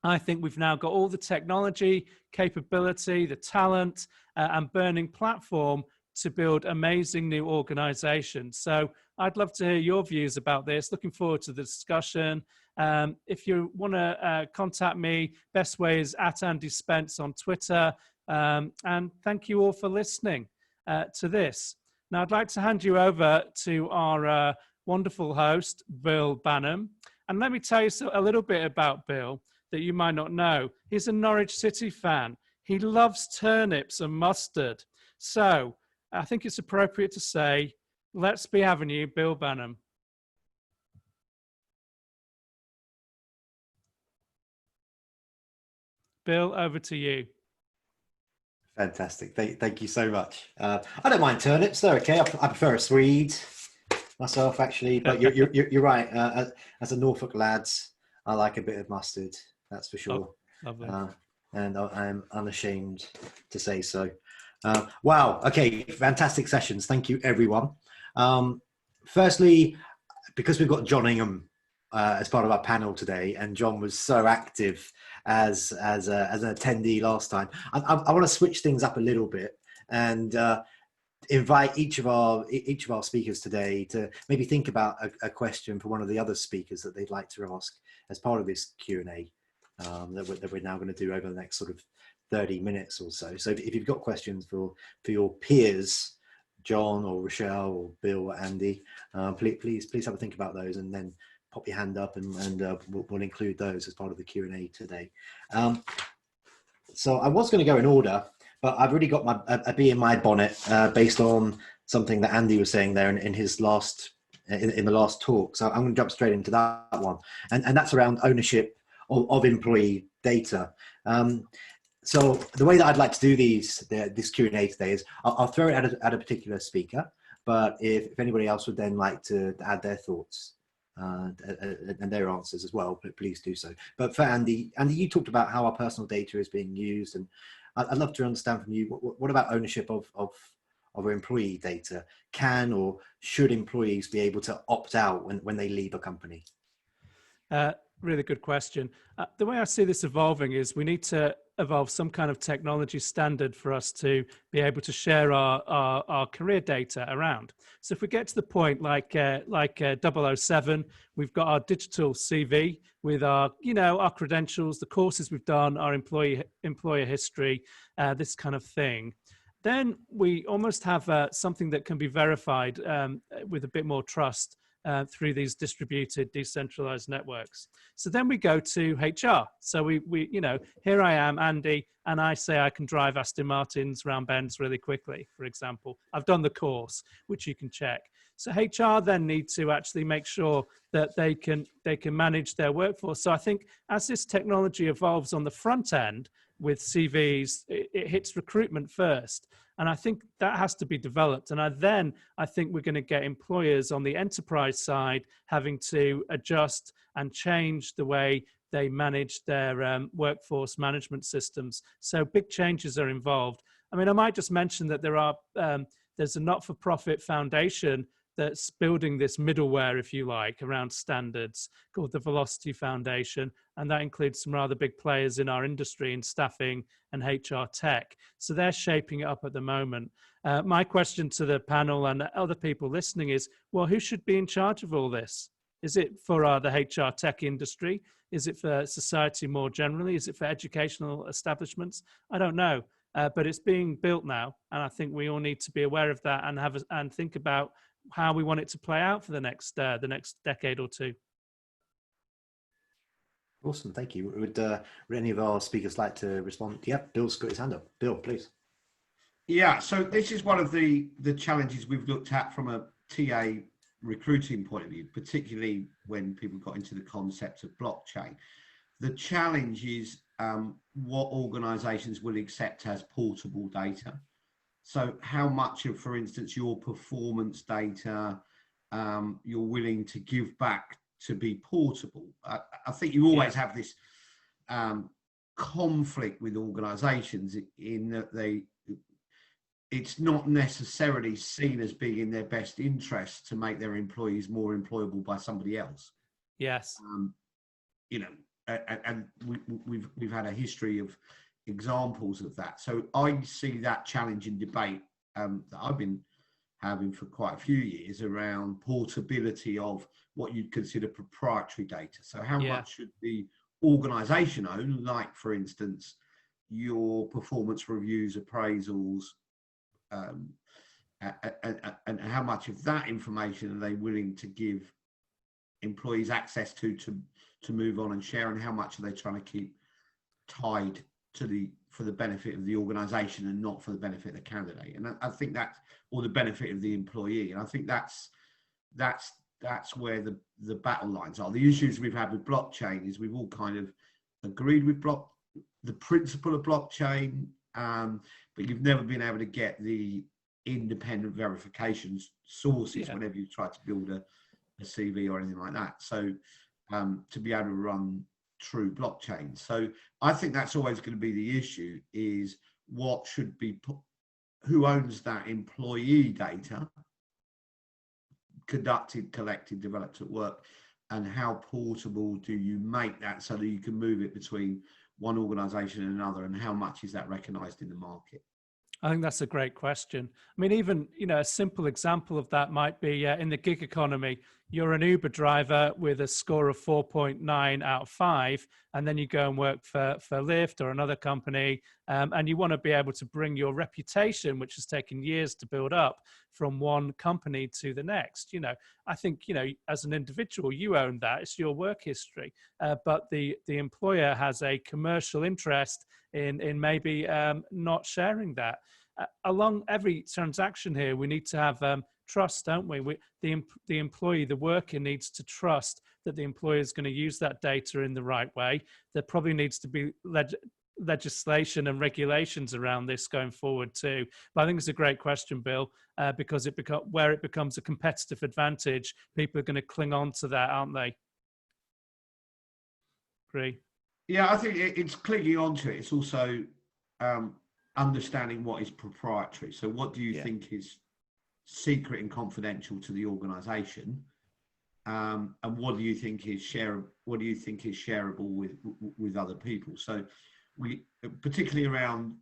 I think we've now got all the technology, capability, the talent, and burning platform to build amazing new organizations. So I'd love to hear your views about this. Looking forward to the discussion. If you want to contact me, best way is @AndySpence on Twitter. And thank you all for listening to this. Now, I'd like to hand you over to our wonderful host, Bill Banham. And let me tell you a little bit about Bill that you might not know. He's a Norwich City fan. He loves turnips and mustard. So I think it's appropriate to say, let's be having you, Bill Banham. Bill, over to you. Fantastic. Thank you so much. I don't mind turnips. They're okay. I prefer a Swede myself, actually. But you're right. As a Norfolk lad, I like a bit of mustard. That's for sure. Oh, lovely. And I'm unashamed to say so. Wow. Okay. Fantastic sessions. Thank you, everyone. Firstly, because we've got Jon Ingham as part of our panel today, and Jon was so active as an attendee last time, I want to switch things up a little bit and invite each of our speakers today to maybe think about a question for one of the other speakers that they'd like to ask as part of this Q&A that we're now going to do over the next sort of 30 minutes or so. So if you've got questions for your peers John or Rochelle or Bill or Andy, please have a think about those, and then pop your hand up, and we'll include those as part of the Q&A today. So I was going to go in order, but I've already got a bee in my bonnet based on something that Andy was saying there in his last in the last talk. So I'm going to jump straight into that one, and that's around ownership of employee data. So the way that I'd like to do this Q&A today is I'll throw it at a particular speaker, but if anybody else would then like to add their thoughts and their answers as well, please do so. But for Andy, you talked about how our personal data is being used, and I'd love to understand from you, what about ownership of our employee data? Can or should employees be able to opt out when they leave a company? Really good question. The way I see this evolving is we need to evolve some kind of technology standard for us to be able to share our career data around. So if we get to the point like 007, we've got our digital CV with our credentials, the courses we've done, our employer history, this kind of thing. Then we almost have something that can be verified with a bit more trust through these distributed, decentralized networks. So then we go to HR. So we here I am, Andy, and I say I can drive Aston Martins round bends really quickly, for example. I've done the course, which you can check. So HR then need to actually make sure that they can manage their workforce. So I think as this technology evolves on the front end with CVs, it hits recruitment first. And I think that has to be developed. And I think we're going to get employers on the enterprise side having to adjust and change the way they manage their workforce management systems. So big changes are involved. I mean, I might just mention that there's a not-for-profit foundation that's building this middleware, if you like, around standards called the Velocity Foundation. And that includes some rather big players in our industry in staffing and HR tech. So they're shaping it up at the moment. My question to the panel and other people listening is, well, who should be in charge of all this? Is it for the HR tech industry? Is it for society more generally? Is it for educational establishments? I don't know, but it's being built now. And I think we all need to be aware of that and think about how we want it to play out for the next decade or two. Awesome, thank you. Would any of our speakers like to respond? Yeah, Bill's got his hand up. Bill, please. Yeah, so this is one of the challenges we've looked at from a TA recruiting point of view, particularly when people got into the concept of blockchain. The challenge is what organisations will accept as portable data. So how much of, for instance, your performance data you're willing to give back to be portable? I think you always have this conflict with organisations in that it's not necessarily seen as being in their best interest to make their employees more employable by somebody else. Yes. And we've had a history of examples of that. So I see that challenging debate that I've been having for quite a few years around portability of what you'd consider proprietary data. So how much should the organisation own, like for instance, your performance reviews, appraisals, and how much of that information are they willing to give employees access to move on and share, and how much are they trying to keep tied to for the benefit of the organisation and not for the benefit of the candidate? And I think that's, or the benefit of the employee. And I think that's where the battle lines are. The issues we've had with blockchain is we've all kind of agreed with the principle of blockchain, but you've never been able to get the independent verification sources whenever you try to build a CV or anything like that. So to be able to run true blockchain. So I think that's always going to be the issue, is what should be who owns that employee data collected, developed at work, and how portable do you make that so that you can move it between one organisation and another, and how much is that recognised in the market? I think that's a great question. I mean, even, a simple example of that might be in the gig economy. You're an Uber driver with a score of 4.9 out of 5, and then you go and work for Lyft or another company, and you want to be able to bring your reputation, which has taken years to build up, from one company to the next. I think, as an individual, you own that. It's your work history. But the employer has a commercial interest in maybe not sharing that. Along every transaction here, we need to have trust, don't we? The employee, the worker, needs to trust that the employer is going to use that data in the right way. There probably needs to be legislation and regulations around this going forward too. But I think it's a great question, Bill, because where it becomes a competitive advantage, people are going to cling on to that, aren't they? Agree? Yeah, I think it's clinging on to it. It's also understanding what is proprietary. So what do you think is secret and confidential to the organization, and what do you think is shareable with other people? So we, particularly around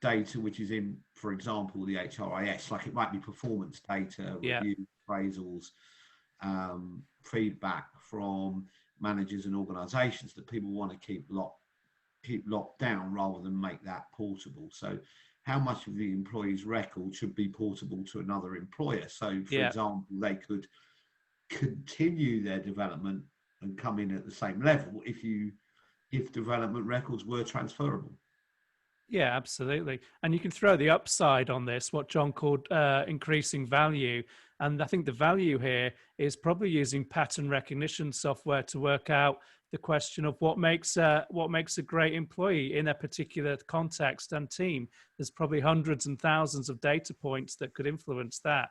data which is in, for example, the HRIS, like it might be performance data, review appraisals, feedback from managers and organizations that people want to keep locked down rather than make that portable. So how much of the employee's record should be portable to another employer? So for example, they could continue their development and come in at the same level if development records were transferable. Yeah, absolutely. And you can throw the upside on this, what John called increasing value. And I think the value here is probably using pattern recognition software to work out the question of what makes a great employee in a particular context and team. There's probably hundreds and thousands of data points that could influence that.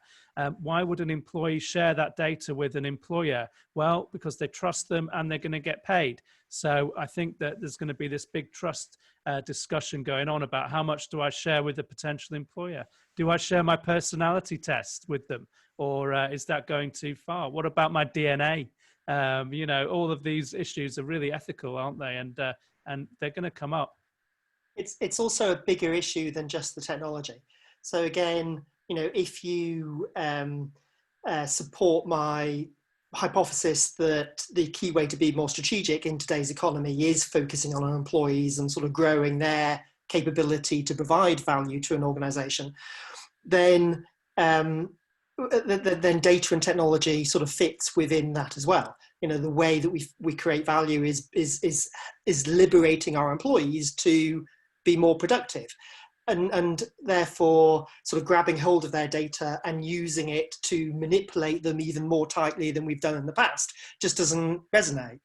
Why would an employee share that data with an employer? Well, because they trust them and they're going to get paid. So I think that there's going to be this big trust discussion going on about how much do I share with a potential employer? Do I share my personality test with them? Or is that going too far? What about my DNA? All of these issues are really ethical, aren't they? And they're going to come up. It's also a bigger issue than just the technology. So again, if you support my hypothesis that the key way to be more strategic in today's economy is focusing on our employees and sort of growing their capability to provide value to an organization, then data and technology sort of fits within that as well. The way that we create value is liberating our employees to be more productive, and therefore sort of grabbing hold of their data and using it to manipulate them even more tightly than we've done in the past just doesn't resonate.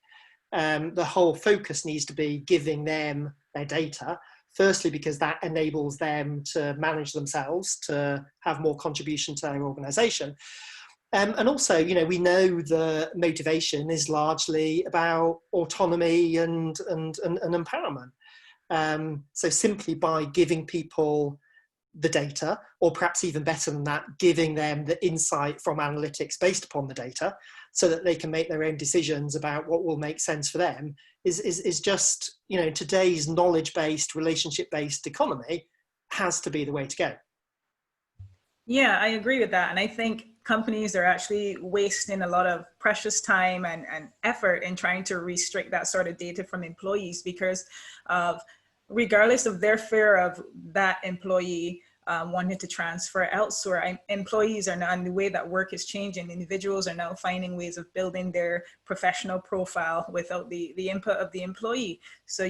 The whole focus needs to be giving them their data, firstly because that enables them to manage themselves, to have more contribution to their organization. And also, we know the motivation is largely about autonomy and empowerment. So simply by giving people the data, or perhaps even better than that, giving them the insight from analytics based upon the data so that they can make their own decisions about what will make sense for them is just, today's knowledge-based, relationship-based economy has to be the way to go. Yeah, I agree with that. And I think companies are actually wasting a lot of precious time and effort in trying to restrict that sort of data from employees because of, regardless of their fear of that employee wanting to transfer elsewhere, employees are now, and the way that work is changing, individuals are now finding ways of building their professional profile without the input of the employee. So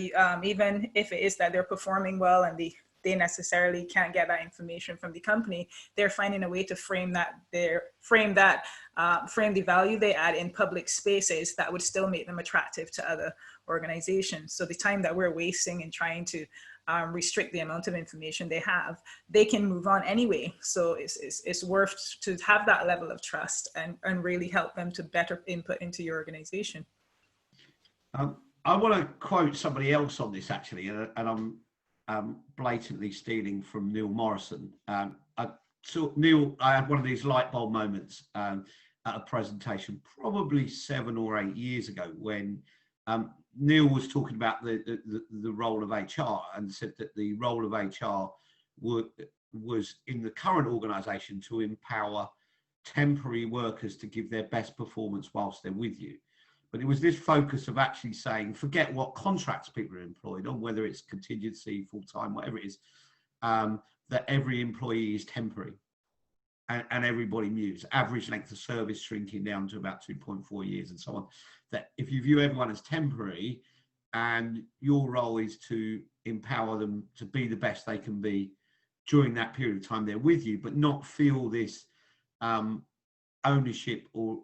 even if it is that they're performing well and they necessarily can't get that information from the company, they're finding a way to frame the value they add in public spaces that would still make them attractive to other organizations. So the time that we're wasting in trying to restrict the amount of information they have, they can move on anyway. So it's worth to have that level of trust and really help them to better input into your organization. I want to quote somebody else on this actually, and I'm blatantly stealing from Neil Morrison. I had one of these light bulb moments at a presentation probably 7 or 8 years ago when Neil was talking about the role of HR and said that the role of HR was in the current organisation to empower temporary workers to give their best performance whilst they're with you. But it was this focus of actually saying, forget what contracts people are employed on, whether it's contingency, full-time, whatever it is, that every employee is temporary. and everybody moves. Average length of service shrinking down to about 2.4 years and so on. That if you view everyone as temporary and your role is to empower them to be the best they can be during that period of time they're with you, but not feel this ownership or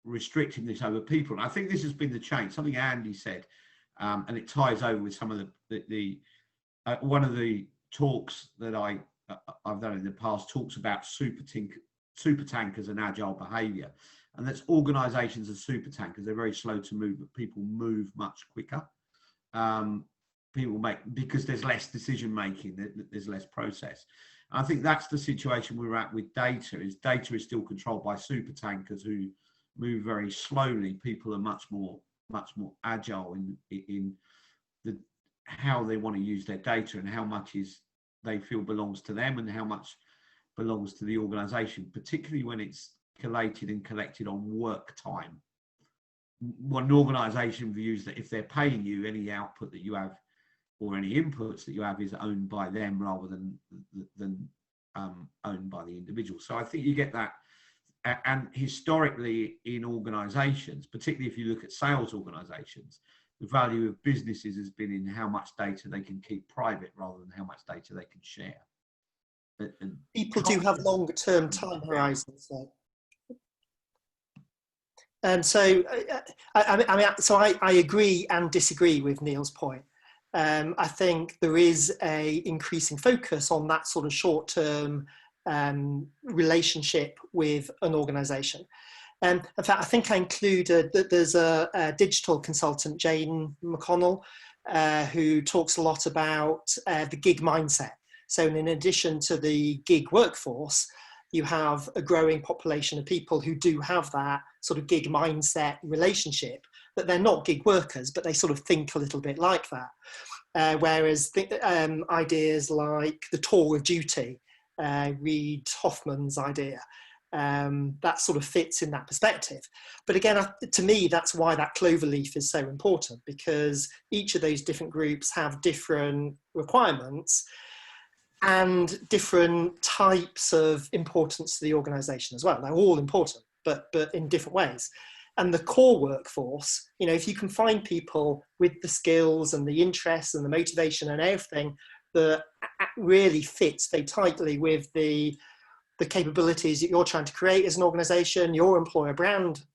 restricting this over people. And I think this has been the change, something Andy said, and it ties over with some of the one of the talks that I've done in the past talks about super tankers and agile behavior. And that's organizations are super tankers. They're very slow to move, but people move much quicker. People make, because there's less decision making, there's less process. And I think that's the situation we're at with data. Is data is still controlled by super tankers who move very slowly. People are much more agile in the how they want to use their data and how much they feel belongs to them and how much belongs to the organization, particularly when it's collated and collected on work time. One organization views that if they're paying you, any output that you have or any inputs that you have is owned by them rather than owned by the individual. So I think you get that. And historically in organizations, particularly if you look at sales organizations, the value of businesses has been in how much data they can keep private rather than how much data they can share. And people do have longer term time horizons though. And so, I agree and disagree with Neil's point. I think there is a increasing focus on that sort of short-term relationship with an organisation. In fact, I think I included that there's a digital consultant, Jane McConnell, who talks a lot about the gig mindset. So in addition to the gig workforce, you have a growing population of people who do have that sort of gig mindset relationship, but they're not gig workers, but they sort of think a little bit like that. Whereas ideas like the tour of duty, Reid Hoffman's idea, that sort of fits in that perspective. But again, to me, that's why that cloverleaf is so important, because each of those different groups have different requirements and different types of importance to the organisation as well. They're all important, but in different ways. And the core workforce, you know, if you can find people with the skills and the interests and the motivation and everything that really fits very tightly with the capabilities that you're trying to create as an organisation, your employer brand,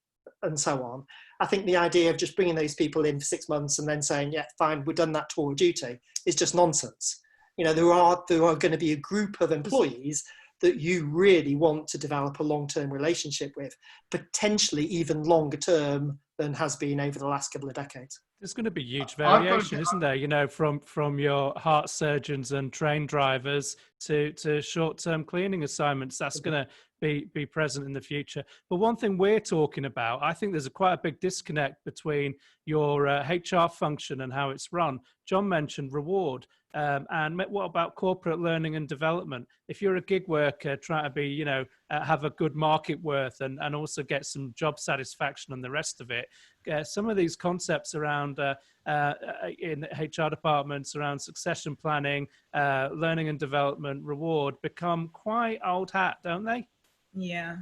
and so on. I think the idea of just bringing those people in for 6 months and then saying, yeah, fine, we've done that tour of duty is just nonsense. You know, there are going to be a group of employees that you really want to develop a long-term relationship with, potentially even longer term than has been over the last couple of decades. There's going to be huge variation, isn't there? You know, from your heart surgeons and train drivers to short-term cleaning assignments. That's going to be present in the future. But one thing we're talking about, I think there's quite a big disconnect between your HR function and how it's run. John mentioned reward. And what about corporate learning and development? If you're a gig worker trying to be, you know, have a good market worth and also get some job satisfaction and the rest of it, some of these concepts around in HR departments around succession planning, learning and development, reward become quite old hat, don't they? Yeah.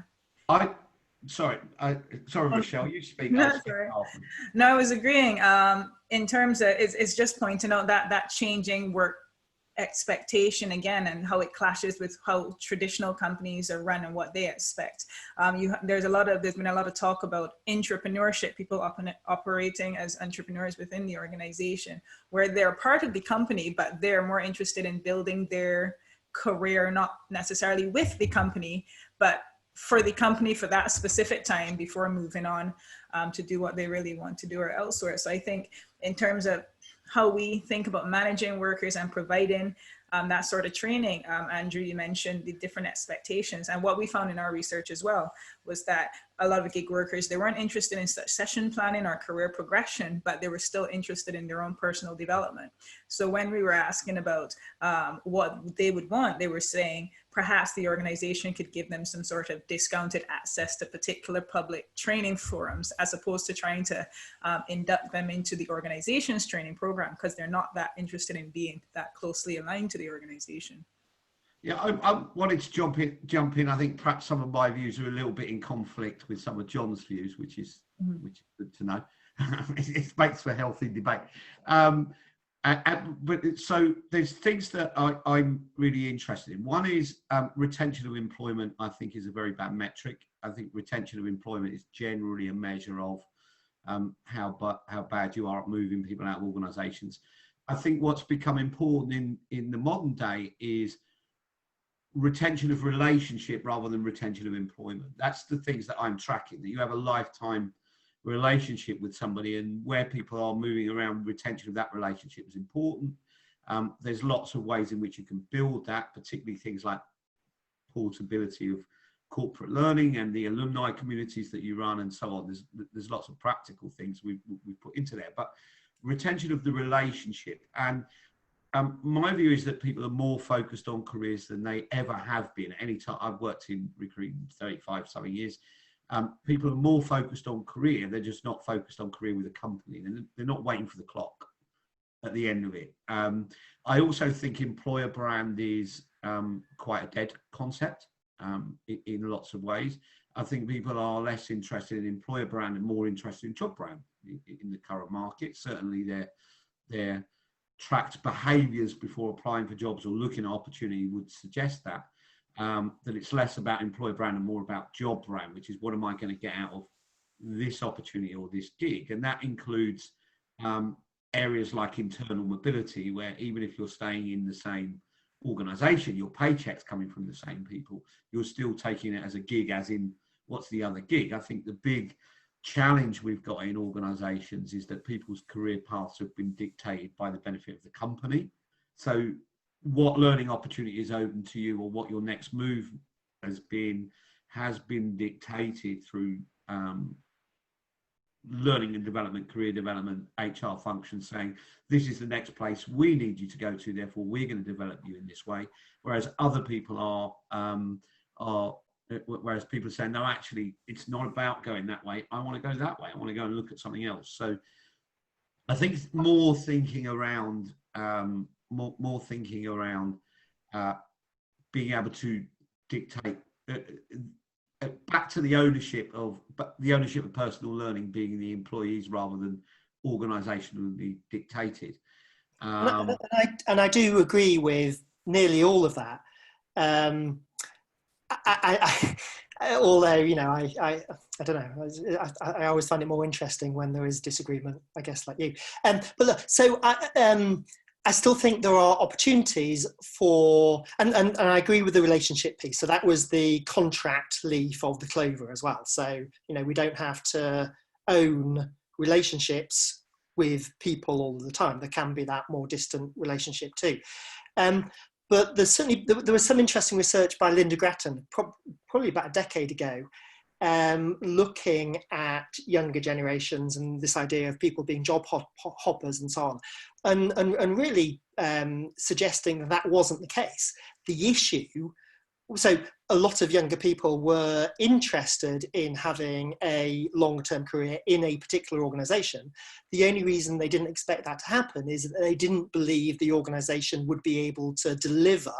Sorry, Rochelle, you speak. No, no, I was agreeing. In terms of, it's just pointing out that changing work expectation again, and how it clashes with how traditional companies are run and what they expect. There's been a lot of talk about entrepreneurship, people operating as entrepreneurs within the organization, where they're part of the company, but they're more interested in building their career, not necessarily with the company, but for the company for that specific time before moving on to do what they really want to do or elsewhere. So I think in terms of how we think about managing workers and providing that sort of training, Andrew, you mentioned the different expectations. And what we found in our research as well was that a lot of gig workers, they weren't interested in succession planning or career progression, but they were still interested in their own personal development. So when we were asking about what they would want, they were saying perhaps the organization could give them some sort of discounted access to particular public training forums, as opposed to trying to induct them into the organization's training program, because they're not that interested in being that closely aligned to the organization. Yeah, I wanted to jump in. I think perhaps some of my views are a little bit in conflict with some of John's views, which is good to know. It makes for healthy debate. But so there's things that I'm really interested in. One is retention of employment. I think is a very bad metric. I think retention of employment is generally a measure of how bad you are at moving people out of organisations. I think what's become important in the modern day is retention of relationship rather than retention of employment. That's the things that I'm tracking, that you have a lifetime relationship with somebody, and where people are moving around, retention of that relationship is important. There's lots of ways in which you can build that, particularly things like portability of corporate learning and the alumni communities that you run and so on. There's lots of practical things we put into there, but retention of the relationship. And my view is that people are more focused on careers than they ever have been. Any time I've worked in recruiting 35 something years, people are more focused on career. They're just not focused on career with a company. They're not waiting for the clock at the end of it. I also think employer brand is quite a dead concept in lots of ways. I think people are less interested in employer brand and more interested in job brand in the current market. Certainly their tracked behaviours before applying for jobs or looking at opportunity would suggest that it's less about employer brand and more about job brand, which is what am I going to get out of this opportunity or this gig. And that includes areas like internal mobility, where even if you're staying in the same organisation, your paycheck's coming from the same people, you're still taking it as a gig, as in what's the other gig. I think the big challenge we've got in organisations is that people's career paths have been dictated by the benefit of the company. So what learning opportunity is open to you, or what your next move has been dictated through learning and development, career development, HR functions saying, this is the next place we need you to go to, therefore we're going to develop you in this way. Whereas other people whereas people are saying, no, actually, it's not about going that way. I want to go that way. I want to go and look at something else. So I think more thinking around being able to dictate back to the ownership of personal learning being the employees rather than organisationally dictated. And I do agree with nearly all of that. Although, you know, I don't know, I always find it more interesting when there is disagreement, I guess, like you. But look, so I still think there are opportunities for, and I agree with the relationship piece. So that was the contract leaf of the clover as well. So, you know, we don't have to own relationships with people all the time. There can be that more distant relationship too. But there was some interesting research by Linda Grattan, probably about a decade ago, looking at younger generations and this idea of people being job hoppers and so on, and really suggesting that wasn't the case. The issue, so a lot of younger people were interested in having a long-term career in a particular organisation. The only reason they didn't expect that to happen is that they didn't believe the organisation would be able to deliver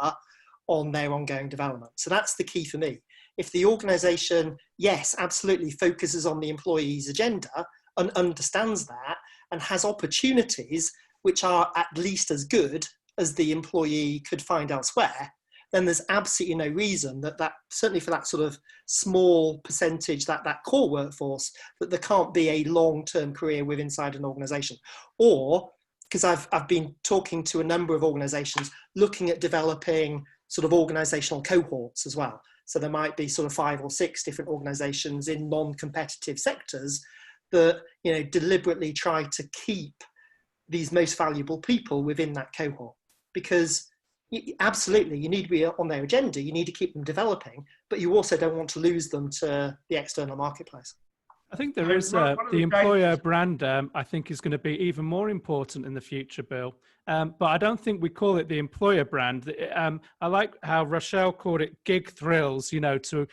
on their ongoing development. So that's the key for me. If the organisation, yes, absolutely focuses on the employee's agenda and understands that and has opportunities which are at least as good as the employee could find elsewhere, then there's absolutely no reason that certainly for that sort of small percentage, that core workforce, that there can't be a long-term career with inside an organisation. Or, because I've been talking to a number of organisations looking at developing sort of organisational cohorts as well. So there might be sort of 5 or 6 different organisations in non-competitive sectors that, you know, deliberately try to keep these most valuable people within that cohort, because absolutely, you need to be on their agenda, you need to keep them developing, but you also don't want to lose them to the external marketplace. I think there is the employer brand, I think, is going to be even more important in the future, Bill. But I don't think we call it the employer brand. I like how Rochelle called it gig thrills, you know, to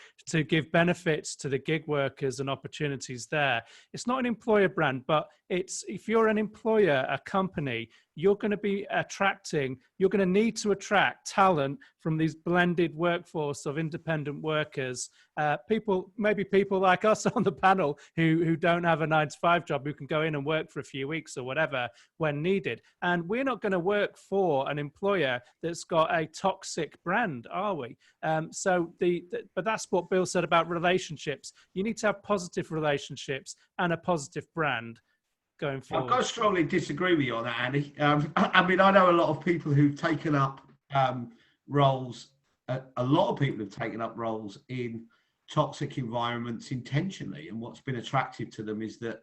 give benefits to the gig workers and opportunities there. It's not an employer brand, but it's, if you're an employer, a company, you're going to be attracting, you're going to need to attract talent from these blended workforce of independent workers, maybe people like us on the panel who don't have a 9-to-5 job, who can go in and work for a few weeks or whatever when needed. And we're not going to work for an employer that's got a toxic brand, are we? But that's what Bill said about relationships. You need to have positive relationships and a positive brand going forward. I've got to strongly disagree with you on that, Andy. I mean, I know a lot of people who've taken up roles. A lot of people have taken up roles in toxic environments intentionally, and what's been attractive to them is that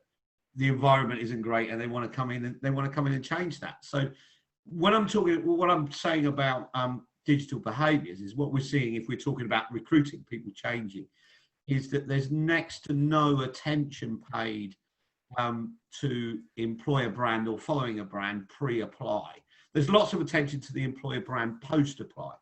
the environment isn't great, and they want to come in and change that. So, what I'm saying about digital behaviours is what we're seeing if we're talking about recruiting, people changing, is that there's next to no attention paid to employer brand or following a brand pre-apply. There's lots of attention to the employer brand post-apply.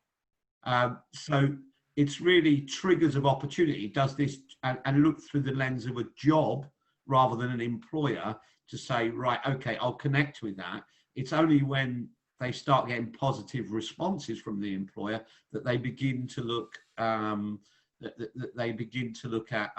So it's really triggers of opportunity. Does this and look through the lens of a job rather than an employer to say, right, okay, I'll connect with that. It's only when they start getting positive responses from the employer that they begin to look that they begin to look at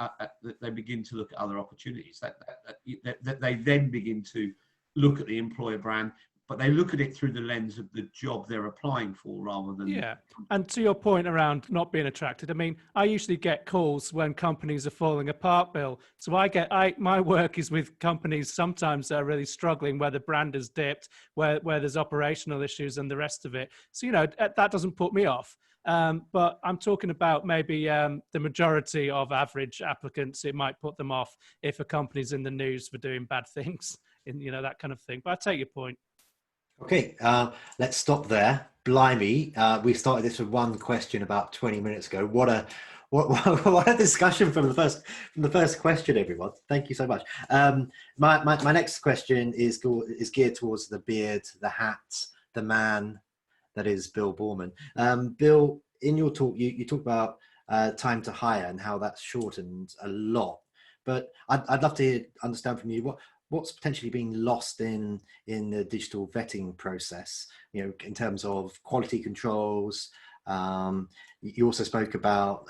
other opportunities. That they then begin to look at the employer brand, but they look at it through the lens of the job they're applying for rather than. Yeah. And to your point around not being attracted, I mean, I usually get calls when companies are falling apart, Bill. So my work is with companies sometimes that are really struggling, where the brand has dipped, where there's operational issues and the rest of it. So, you know, that doesn't put me off. But I'm talking about maybe the majority of average applicants, it might put them off if a company's in the news for doing bad things, and, you know, that kind of thing. But I take your point. Okay, let's stop there. Blimey, we started this with one question about 20 minutes ago. What a discussion from the first question, everyone. Thank you so much. My next question is geared towards the beard, the hat, the man that is Bill Boorman. Bill, in your talk, you talk about time to hire and how that's shortened a lot. But I'd love to understand from you what's potentially being lost in the digital vetting process, you know, in terms of quality controls. You also spoke about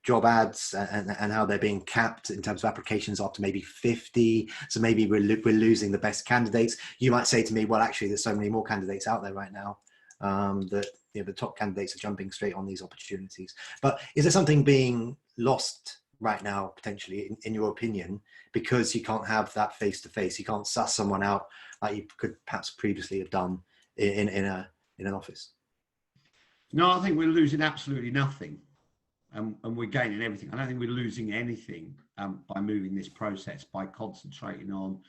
job ads and how they're being capped in terms of applications up to maybe 50. So maybe we're losing the best candidates. You might say to me, well, actually, there's so many more candidates out there right now that, you know, the top candidates are jumping straight on these opportunities. But is there something being lost right now, potentially, in your opinion, because you can't have that face-to-face? You can't suss someone out like you could perhaps previously have done in an office? No, I think we're losing absolutely nothing, and we're gaining everything. I don't think we're losing anything by moving this process, by concentrating on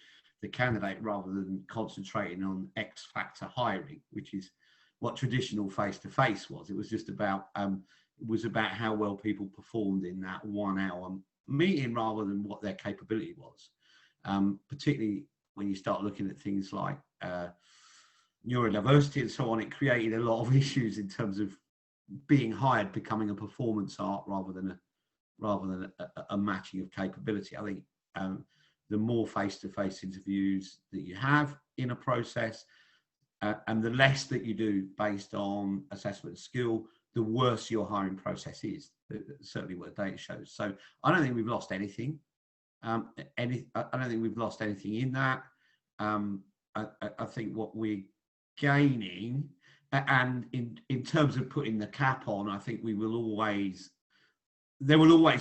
the candidate rather than concentrating on X factor hiring, which is what traditional face-to-face was. It was just about how well people performed in that 1 hour meeting rather than what their capability was. Particularly when you start looking at things like neurodiversity and so on, it created a lot of issues in terms of being hired becoming a performance art rather than a matching of capability. I think the more face-to-face interviews that you have in a process, and the less that you do based on assessment skill, the worse your hiring process is. Certainly what the data shows. So I don't think we've lost anything. I don't think we've lost anything in that. I think what we're gaining, and in terms of putting the cap on, I think there will always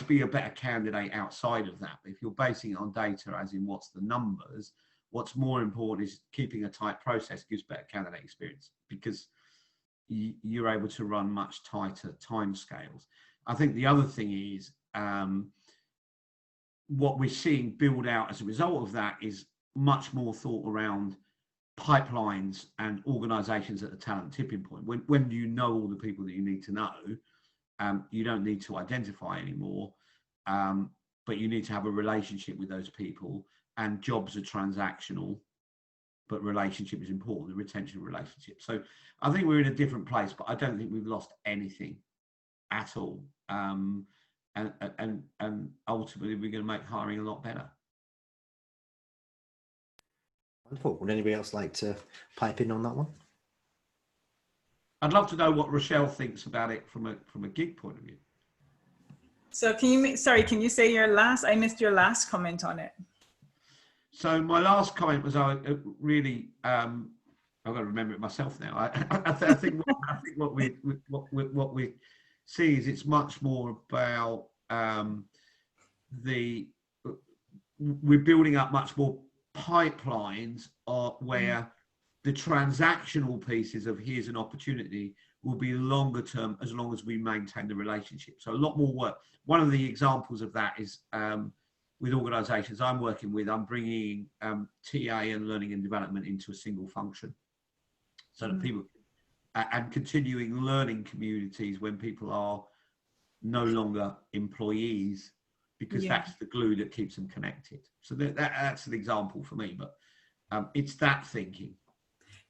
be a better candidate outside of that. If you're basing it on data, as in what's the numbers, what's more important is keeping a tight process gives better candidate experience, because you're able to run much tighter timescales. I think the other thing is what we're seeing build out as a result of that is much more thought around pipelines and organizations at the talent tipping point. When you know all the people that you need to know, you don't need to identify anymore, but you need to have a relationship with those people, and jobs are transactional. but relationship is important, the retention of relationship. So I think we're in a different place, but I don't think we've lost anything at all. And ultimately, we're going to make hiring a lot better. Wonderful. Would anybody else like to pipe in on that one? I'd love to know what Rochelle thinks about it from a gig point of view. So can you say your last, I missed your last comment on it. So my last comment was I've got to remember it myself now. I think what we see is it's much more about we're building up much more pipelines where the transactional pieces of here's an opportunity will be longer term as long as we maintain the relationship. So a lot more work. One of the examples of that is with organizations I'm working with, I'm bringing TA and learning and development into a single function so that people, and continuing learning communities when people are no longer employees, because that's the glue that keeps them connected. So that's an example for me, but it's that thinking.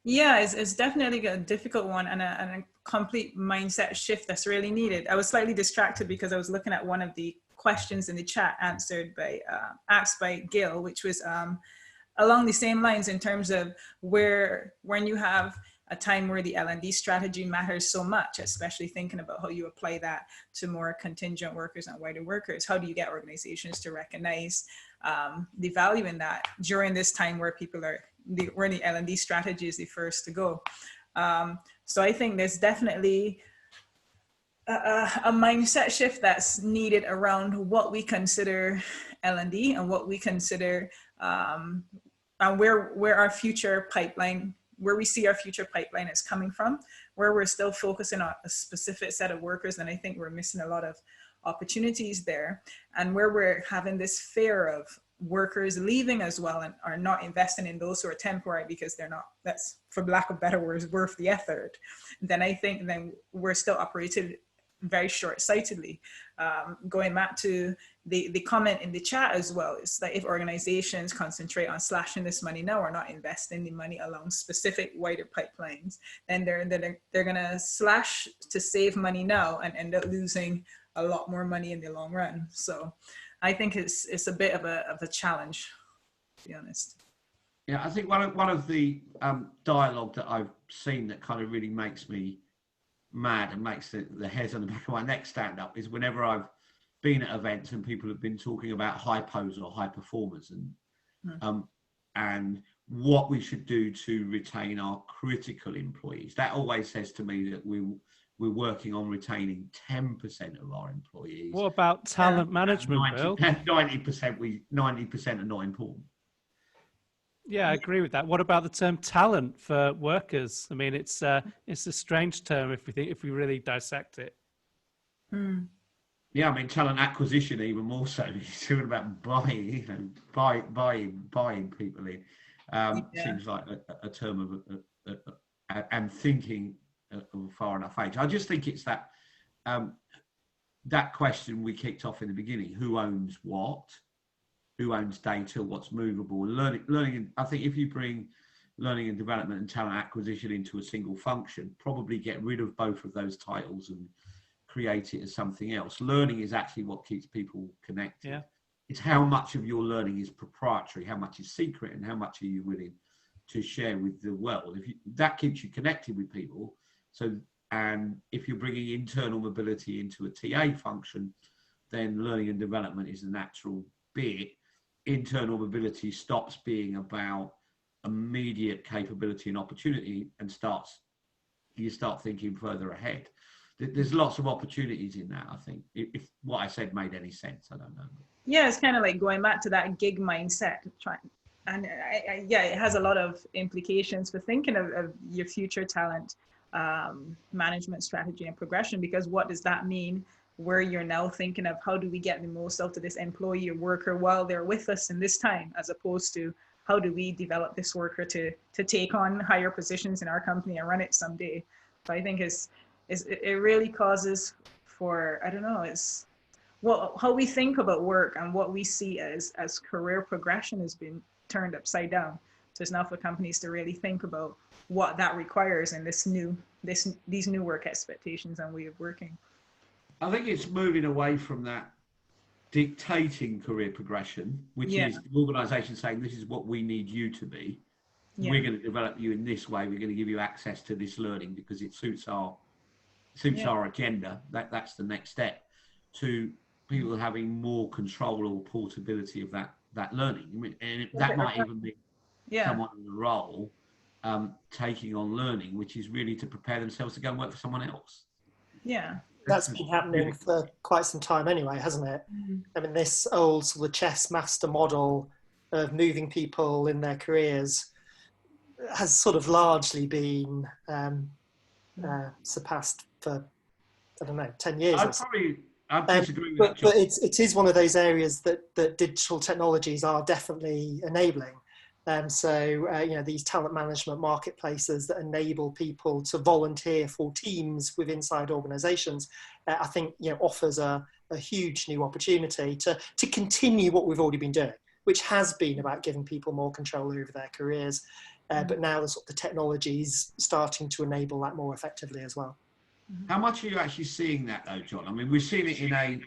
Yeah, it's definitely a difficult one and a complete mindset shift that's really needed. I was slightly distracted because I was looking at one of the questions in the chat asked by Gil, which was along the same lines in terms of when you have a time where the L&D strategy matters so much, especially thinking about how you apply that to more contingent workers and wider workers. How do you get organizations to recognize the value in that during this time where people are, where the L&D strategy is the first to go? So I think there's definitely a mindset shift that's needed around what we consider L&D and what we consider and where our future pipeline, where we see our future pipeline is coming from, where we're still focusing on a specific set of workers. And I think we're missing a lot of opportunities there, and where we're having this fear of workers leaving as well and are not investing in those who are temporary because they're not, that's for lack of better words, worth the effort. Then I think then we're still operated very short-sightedly. Going back to the comment in the chat as well, it's that if organizations concentrate on slashing this money now or not investing the money along specific wider pipelines, then they're gonna slash to save money now and end up losing a lot more money in the long run. So I think it's a bit of a challenge, to be honest. Yeah, I think one of the dialogue that I've seen that kind of really makes me mad and makes the hairs on the back of my neck stand up is whenever I've been at events and people have been talking about hypos or high performers and what we should do to retain our critical employees. That always says to me that we're working on retaining 10% of our employees. What about talent management, 90% are not important. Yeah, I agree with that. What about the term talent for workers? I mean, it's a strange term if we really dissect it. Yeah, I mean, talent acquisition even more so. It's talking about buying, buying people in. Seems like a term of and thinking of far enough age. I just think it's that that question we kicked off in the beginning: who owns what? Who owns data? What's movable? Learning. I think if you bring learning and development and talent acquisition into a single function, probably get rid of both of those titles and create it as something else. Learning is actually what keeps people connected. Yeah. It's how much of your learning is proprietary, how much is secret, and how much are you willing to share with the world. That keeps you connected with people. So, and if you're bringing internal mobility into a TA function, then learning and development is a natural bit. Internal mobility stops being about immediate capability and opportunity and you start thinking further ahead. There's lots of opportunities in that, I think. If what I said made any sense, I don't know. Yeah, it's kind of like going back to that gig mindset. And yeah, it has a lot of implications for thinking of your future talent management strategy and progression, because what does that mean where you're now thinking of how do we get the most out of this employee or worker while they're with us in this time, as opposed to how do we develop this worker to take on higher positions in our company and run it someday. So I think it really causes for, I don't know, it's how we think about work and what we see as career progression has been turned upside down. So it's now for companies to really think about what that requires in these new work expectations and way of working. I think it's moving away from that dictating career progression, which is the organisation saying this is what we need you to be. Yeah. We're going to develop you in this way. We're going to give you access to this learning because it suits our agenda. That's the next step, to people having more control or portability of that learning. I mean, and that might even be someone in the role taking on learning, which is really to prepare themselves to go and work for someone else. Yeah. That's been happening for quite some time anyway, hasn't it? I mean, this old sort of chess master model of moving people in their careers has sort of largely been surpassed for, I don't know, 10 years. I disagree with that. But it is one of those areas that digital technologies are definitely enabling. These talent management marketplaces that enable people to volunteer for teams with inside organizations, I think, offers a huge new opportunity to continue what we've already been doing, which has been about giving people more control over their careers. But now the technology's starting to enable that more effectively as well. How much are you actually seeing that though, John? I mean, we're seeing it in a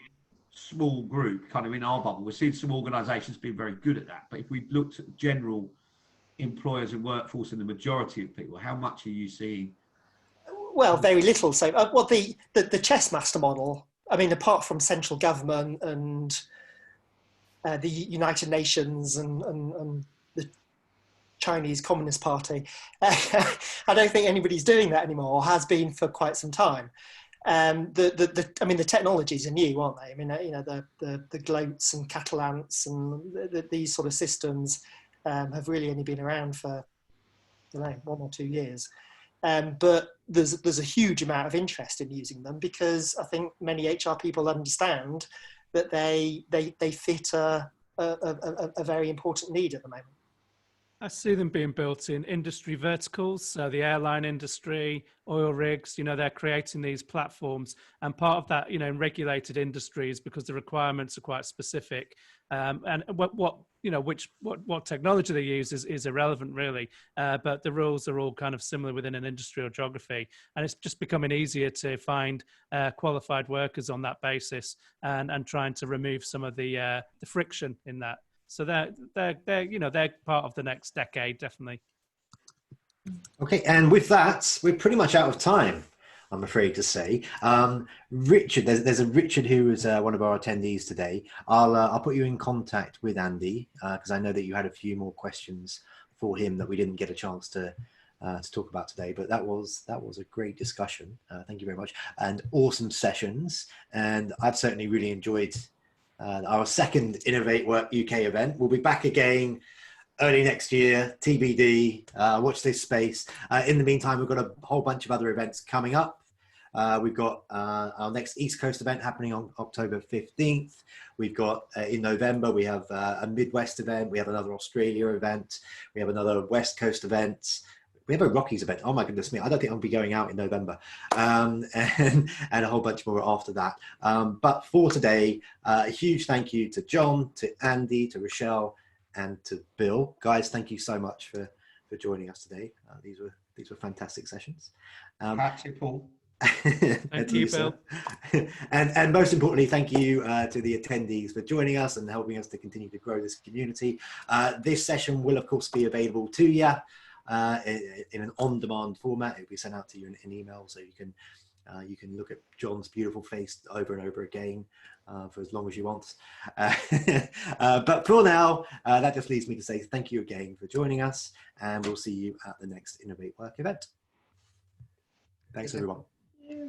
small group, kind of in our bubble. We're seeing some organisations being very good at that. But if we looked at general employers and workforce and the majority of people, how much are you seeing? Well, very little. So, the chess master model, I mean, apart from central government and the United Nations and the Chinese Communist Party, I don't think anybody's doing that anymore, or has been for quite some time. The technologies are new, aren't they? I mean, the gloats and catalants and these sort of systems have really only been around for, I don't know, 1 or 2 years. But there's a huge amount of interest in using them because I think many HR people understand that they fit a very important need at the moment. I see them being built in industry verticals. So the airline industry, oil rigs, they're creating these platforms, and part of that, in regulated industries, because the requirements are quite specific. And what technology they use is irrelevant really. But the rules are all kind of similar within an industry or geography. And it's just becoming easier to find qualified workers on that basis and trying to remove some of the friction in that. So they're part of the next decade, definitely. Okay, and with that, we're pretty much out of time, I'm afraid to say. Richard, there's a Richard who is one of our attendees today. I'll put you in contact with Andy because I know that you had a few more questions for him that we didn't get a chance to talk about today. But that was a great discussion. Thank you very much, and awesome sessions. And I've certainly really enjoyed our second InnovateWork UK event. We'll be back again early next year, TBD, watch this space. In the meantime, we've got a whole bunch of other events coming up. We've got our next East Coast event happening on October 15th. We've got in November, we have a Midwest event. We have another Australia event. We have another West Coast event. We have a Rockies event. Oh my goodness me. I don't think I'll be going out in November. And a whole bunch more after that. But for today, a huge thank you to John, to Andy, to Rochelle, and to Bill. Guys, thank you so much for joining us today. These were fantastic sessions. That's it, Paul. Thank you, Bill. And most importantly, thank you to the attendees for joining us and helping us to continue to grow this community. This session will, of course, be available to you in an on-demand format. It'll be sent out to you in an email, so you can look at John's beautiful face over and over again for as long as you want. But for now, that just leaves me to say thank you again for joining us, and we'll see you at the next InnovateWork event. Thanks, everyone. Yeah.